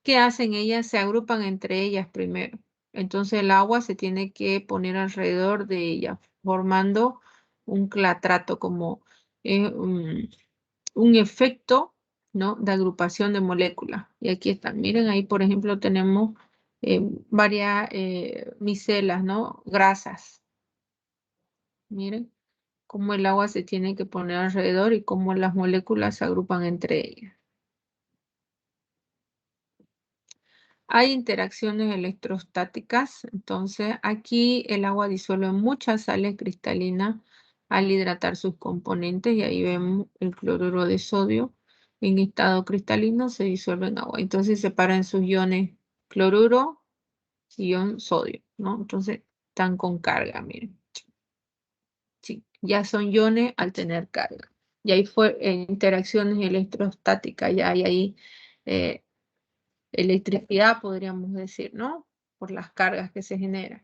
¿Qué hacen ellas? Se agrupan entre ellas primero. Entonces el agua se tiene que poner alrededor de ellas, formando un clatrato, como un efecto, ¿no? De agrupación de moléculas. Y aquí están. Miren, ahí por ejemplo tenemos varias micelas, ¿no? Grasas. Miren cómo el agua se tiene que poner alrededor y cómo las moléculas se agrupan entre ellas. Hay interacciones electrostáticas, entonces aquí el agua disuelve muchas sales cristalinas al hidratar sus componentes y ahí vemos el cloruro de sodio en estado cristalino se disuelve en agua. Entonces separan sus iones cloruro y ion sodio, ¿no? Entonces están con carga, miren. Sí, ya son iones al tener carga. Y ahí fue interacciones electrostáticas, ya hay ahí electricidad, podríamos decir, ¿no? Por las cargas que se generan.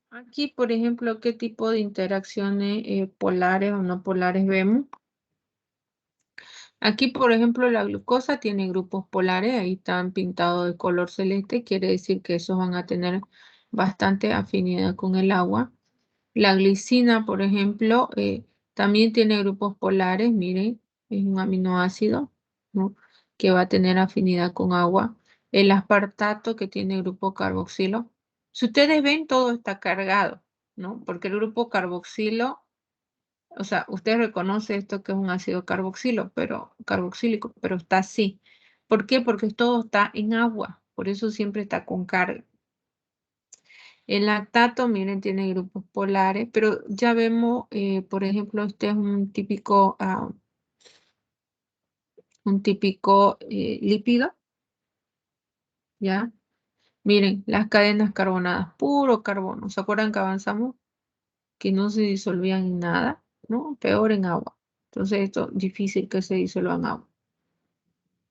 Aquí, por ejemplo, ¿qué tipo de interacciones polares o no polares vemos? Aquí, por ejemplo, la glucosa tiene grupos polares, ahí están pintados de color celeste, quiere decir que esos van a tener bastante afinidad con el agua. La glicina, por ejemplo, también tiene grupos polares, miren, es un aminoácido, ¿no? Que va a tener afinidad con agua. El aspartato, que tiene grupo carboxilo. Si ustedes ven, todo está cargado, ¿no? Porque el grupo carboxilo, o sea, usted reconoce esto que es un ácido carboxílico, pero está así. ¿Por qué? Porque todo está en agua, por eso siempre está con carga. El lactato, miren, tiene grupos polares, pero ya vemos, por ejemplo, este es un típico lípido, ¿ya? Miren, las cadenas carbonadas, puro carbono. ¿Se acuerdan que avanzamos? Que no se disolvían en nada, ¿no? Peor en agua. Entonces esto es difícil que se disuelva en agua,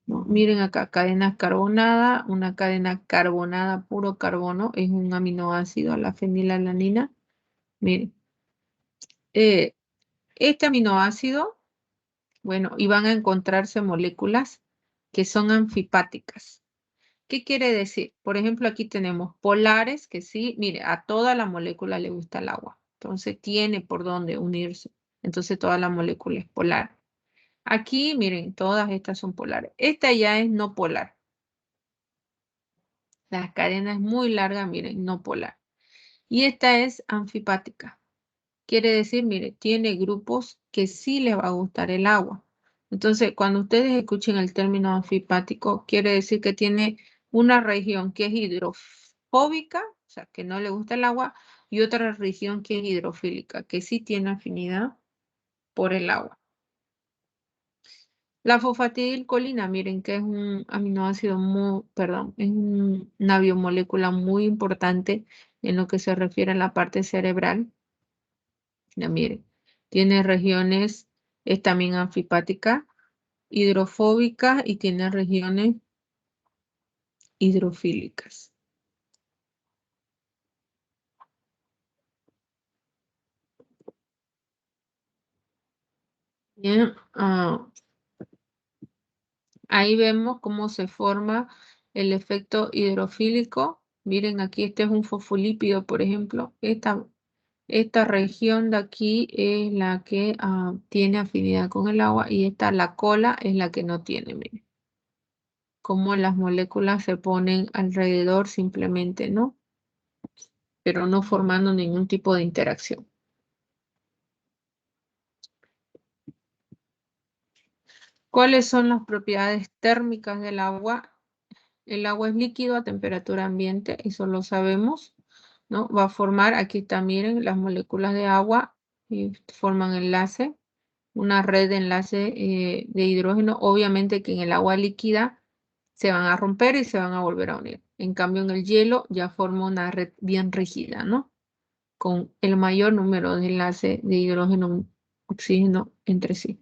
¿no? Miren acá, cadenas carbonadas, una cadena carbonada, puro carbono, es un aminoácido, la fenilalanina. Miren. Este aminoácido, bueno, y van a encontrarse moléculas que son anfipáticas. ¿Qué quiere decir? Por ejemplo, aquí tenemos polares que sí, mire, a toda la molécula le gusta el agua. Entonces tiene por dónde unirse. Entonces toda la molécula es polar. Aquí, miren, todas estas son polares. Esta ya es no polar. La cadena es muy larga, miren, no polar. Y esta es anfipática. Quiere decir, mire, tiene grupos que sí les va a gustar el agua. Entonces, cuando ustedes escuchen el término anfipático, quiere decir que tiene una región que es hidrofóbica, o sea, que no le gusta el agua, y otra región que es hidrofílica, que sí tiene afinidad por el agua. La fosfatidilcolina, miren que es un aminoácido es una biomolécula muy importante en lo que se refiere a la parte cerebral. Ya miren, tiene regiones, es también anfipática, hidrofóbica y tiene regiones hidrofílicas. Bien, ahí vemos cómo se forma el efecto hidrofílico. Miren, aquí este es un fosfolípido, por ejemplo. Esta región de aquí es la que tiene afinidad con el agua y la cola, es la que no tiene. Miren, cómo las moléculas se ponen alrededor simplemente, ¿no? Pero no formando ningún tipo de interacción. ¿Cuáles son las propiedades térmicas del agua? El agua es líquido a temperatura ambiente, eso lo sabemos, ¿no? Va a formar, aquí está, miren, las moléculas de agua y forman enlace, una red de enlace de hidrógeno. Obviamente que en el agua líquida se van a romper y se van a volver a unir. En cambio, en el hielo ya forma una red bien rígida, ¿no? Con el mayor número de enlaces de hidrógeno, oxígeno entre sí.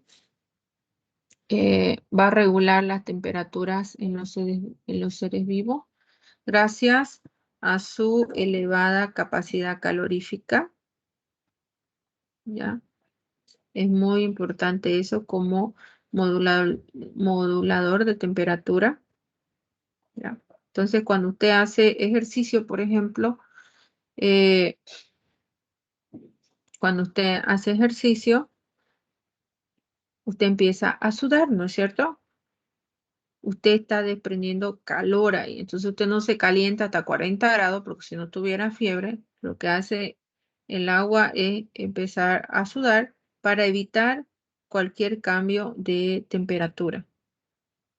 Va a regular las temperaturas en los seres vivos gracias a su elevada capacidad calorífica. ¿Ya? Es muy importante eso como modulador de temperatura. ¿Ya? Entonces, cuando usted hace ejercicio, por ejemplo, cuando usted hace ejercicio, usted empieza a sudar, ¿no es cierto? Usted está desprendiendo calor ahí. Entonces usted no se calienta hasta 40 grados, porque si no tuviera fiebre, lo que hace el agua es empezar a sudar para evitar cualquier cambio de temperatura,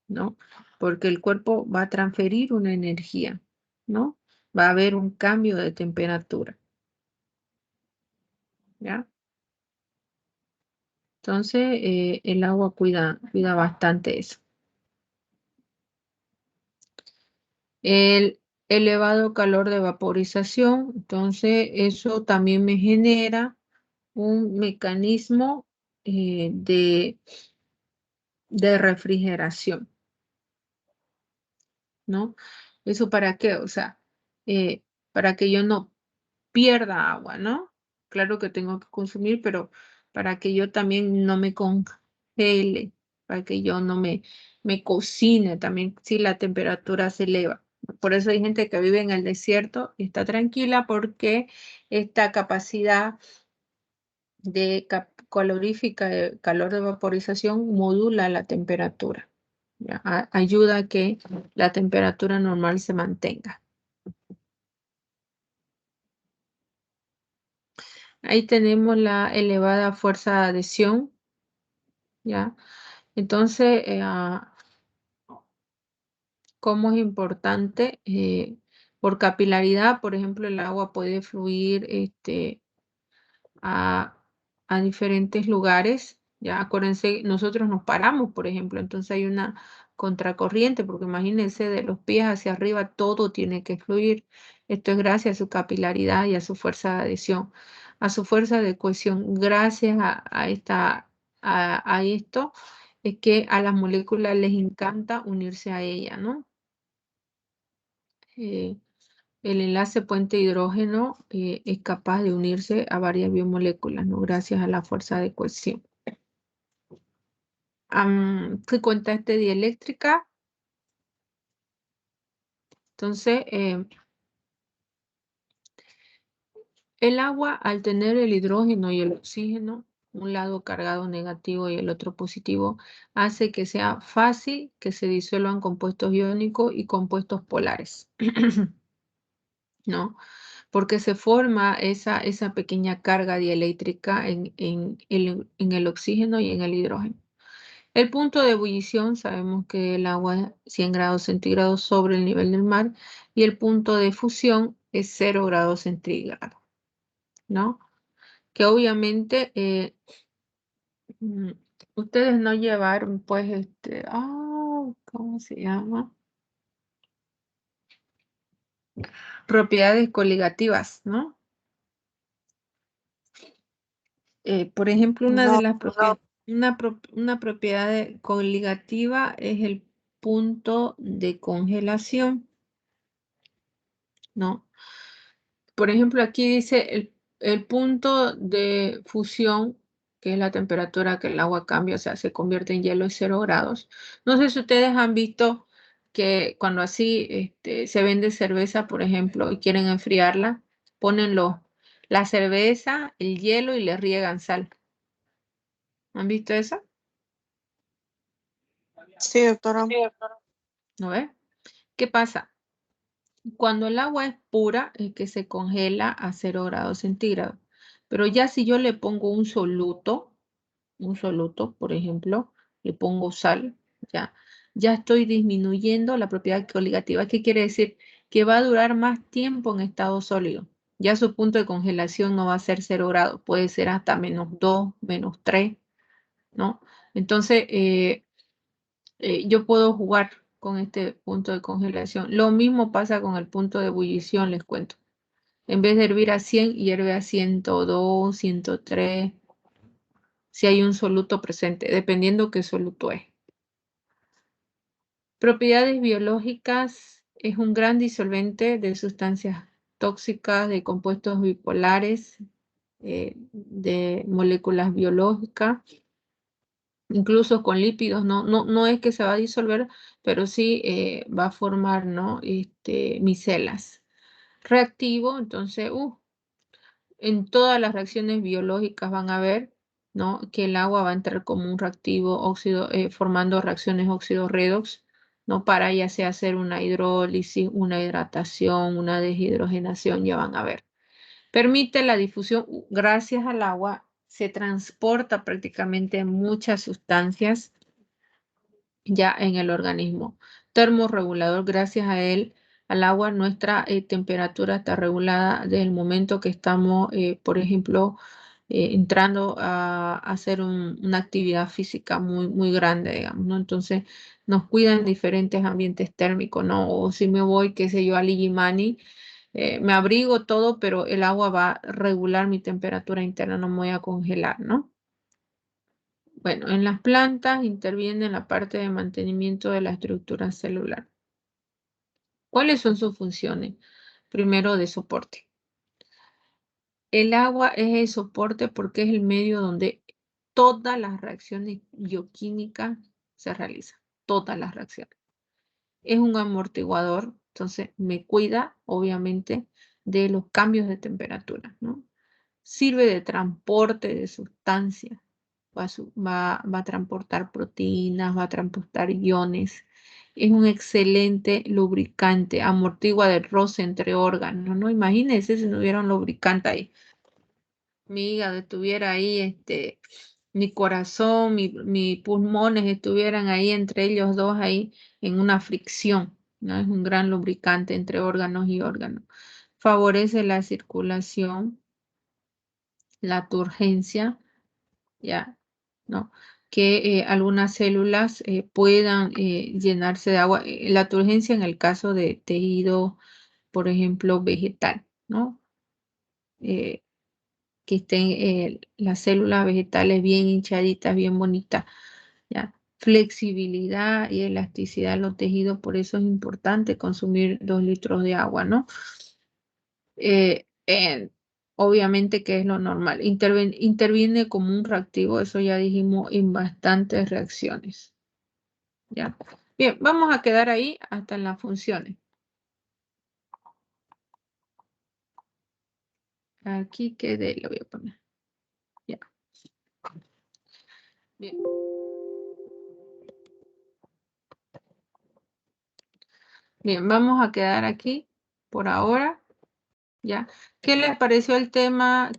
¿no? Porque el cuerpo va a transferir una energía, ¿no? Va a haber un cambio de temperatura, ¿ya? Entonces, el agua cuida bastante eso. El elevado calor de vaporización, entonces eso también me genera un mecanismo de refrigeración, ¿no? ¿Eso para qué? O sea, para que yo no pierda agua, ¿no? Claro que tengo que consumir, pero para que yo también no me congele, para que yo no me cocine también si la temperatura se eleva. Por eso hay gente que vive en el desierto y está tranquila porque esta capacidad de calorífica, de calor de vaporización, modula la temperatura. ¿Ya? Ayuda a que la temperatura normal se mantenga. Ahí tenemos la elevada fuerza de adhesión, ¿ya? Entonces, ¿cómo es importante? Por capilaridad, por ejemplo, el agua puede fluir a, a diferentes lugares, ¿ya? Acuérdense, nosotros nos paramos, por ejemplo, entonces hay una contracorriente, porque imagínense, de los pies hacia arriba todo tiene que fluir. Esto es gracias a su capilaridad y a su fuerza de adhesión, a su fuerza de cohesión. Gracias a esto es que a las moléculas les encanta unirse a ella, ¿no? El enlace puente hidrógeno es capaz de unirse a varias biomoléculas, ¿no? Gracias a la fuerza de cohesión. ¿Qué cuenta dieléctrica? Entonces, el agua, al tener el hidrógeno y el oxígeno, un lado cargado negativo y el otro positivo, hace que sea fácil que se disuelvan compuestos iónicos y compuestos polares, ¿no? Porque se forma esa pequeña carga dieléctrica en el oxígeno y en el hidrógeno. El punto de ebullición, sabemos que el agua es 100 grados centígrados sobre el nivel del mar y el punto de fusión es 0 grados centígrados, ¿no? Que obviamente Ustedes no llevaron, pues, ¿cómo se llama? Propiedades coligativas, ¿no? Por ejemplo, una de No, las una propiedad coligativa es el punto de congelación, ¿no? Por ejemplo, aquí dice el punto de fusión, que es la temperatura que el agua cambia, o sea, se convierte en hielo y 0 grados. No sé si ustedes han visto que cuando así se vende cerveza, por ejemplo, y quieren enfriarla, ponen la cerveza, el hielo y le riegan sal. ¿Han visto eso? sí, doctora. ¿No ves? ¿Qué pasa? Cuando el agua es pura, es que se congela a 0 grados centígrados. Pero ya si yo le pongo un soluto, por ejemplo, le pongo sal, ya estoy disminuyendo la propiedad coligativa. ¿Qué quiere decir? Que va a durar más tiempo en estado sólido. Ya su punto de congelación no va a ser 0 grados, puede ser hasta -2, -3, ¿no? Entonces, yo puedo jugar con este punto de congelación. Lo mismo pasa con el punto de ebullición, les cuento. En vez de hervir a 100, hierve a 102, 103, si hay un soluto presente, dependiendo qué soluto es. Propiedades biológicas: es un gran disolvente de sustancias tóxicas, de compuestos bipolares, de moléculas biológicas, incluso con lípidos. No es que se va a disolver, pero sí va a formar, ¿no? Micelas. Reactivo, entonces, en todas las reacciones biológicas van a ver, ¿no?, que el agua va a entrar como un reactivo óxido, formando reacciones óxido-redox, ¿no?, para ya sea hacer una hidrólisis, una hidratación, una deshidrogenación, ya van a ver. Permite la difusión, gracias al agua, se transporta prácticamente muchas sustancias ya en el organismo. Termorregulador: gracias a él, al agua, nuestra temperatura está regulada desde el momento que estamos, por ejemplo, entrando a hacer una actividad física muy, muy grande, digamos, ¿no? Entonces, nos cuida en diferentes ambientes térmicos, ¿no? O si me voy, qué sé yo, a Illimani, me abrigo todo, pero el agua va a regular mi temperatura interna, no me voy a congelar, ¿no? Bueno, en las plantas interviene en la parte de mantenimiento de la estructura celular. ¿Cuáles son sus funciones? Primero, de soporte. El agua es el soporte porque es el medio donde todas las reacciones bioquímicas se realizan. Todas las reacciones. Es un amortiguador, entonces me cuida, obviamente, de los cambios de temperatura, ¿no? Sirve de transporte de sustancias. Va a transportar proteínas, va a transportar iones. Es un excelente lubricante, amortigua el roce entre órganos, ¿no? Imagínense si no hubiera un lubricante ahí. Mi hígado estuviera ahí, mi corazón, mis pulmones estuvieran ahí entre ellos dos ahí en una fricción, ¿no? Es un gran lubricante entre órganos y órganos. Favorece la circulación, la turgencia, ya, ¿no? Que algunas células puedan llenarse de agua. La turgencia en el caso de tejido, por ejemplo, vegetal, ¿no? Que estén las células vegetales bien hinchaditas, bien bonitas, ¿ya? Flexibilidad y elasticidad de los tejidos, por eso es importante consumir 2 litros de agua, ¿no? Obviamente que es lo normal. Interviene como un reactivo, eso ya dijimos, en bastantes reacciones. ¿Ya? Bien, vamos a quedar ahí hasta en las funciones. Aquí quedé, lo voy a poner. Ya. Bien. Bien, vamos a quedar aquí por ahora. ¿Ya? ¿Qué les pareció el tema?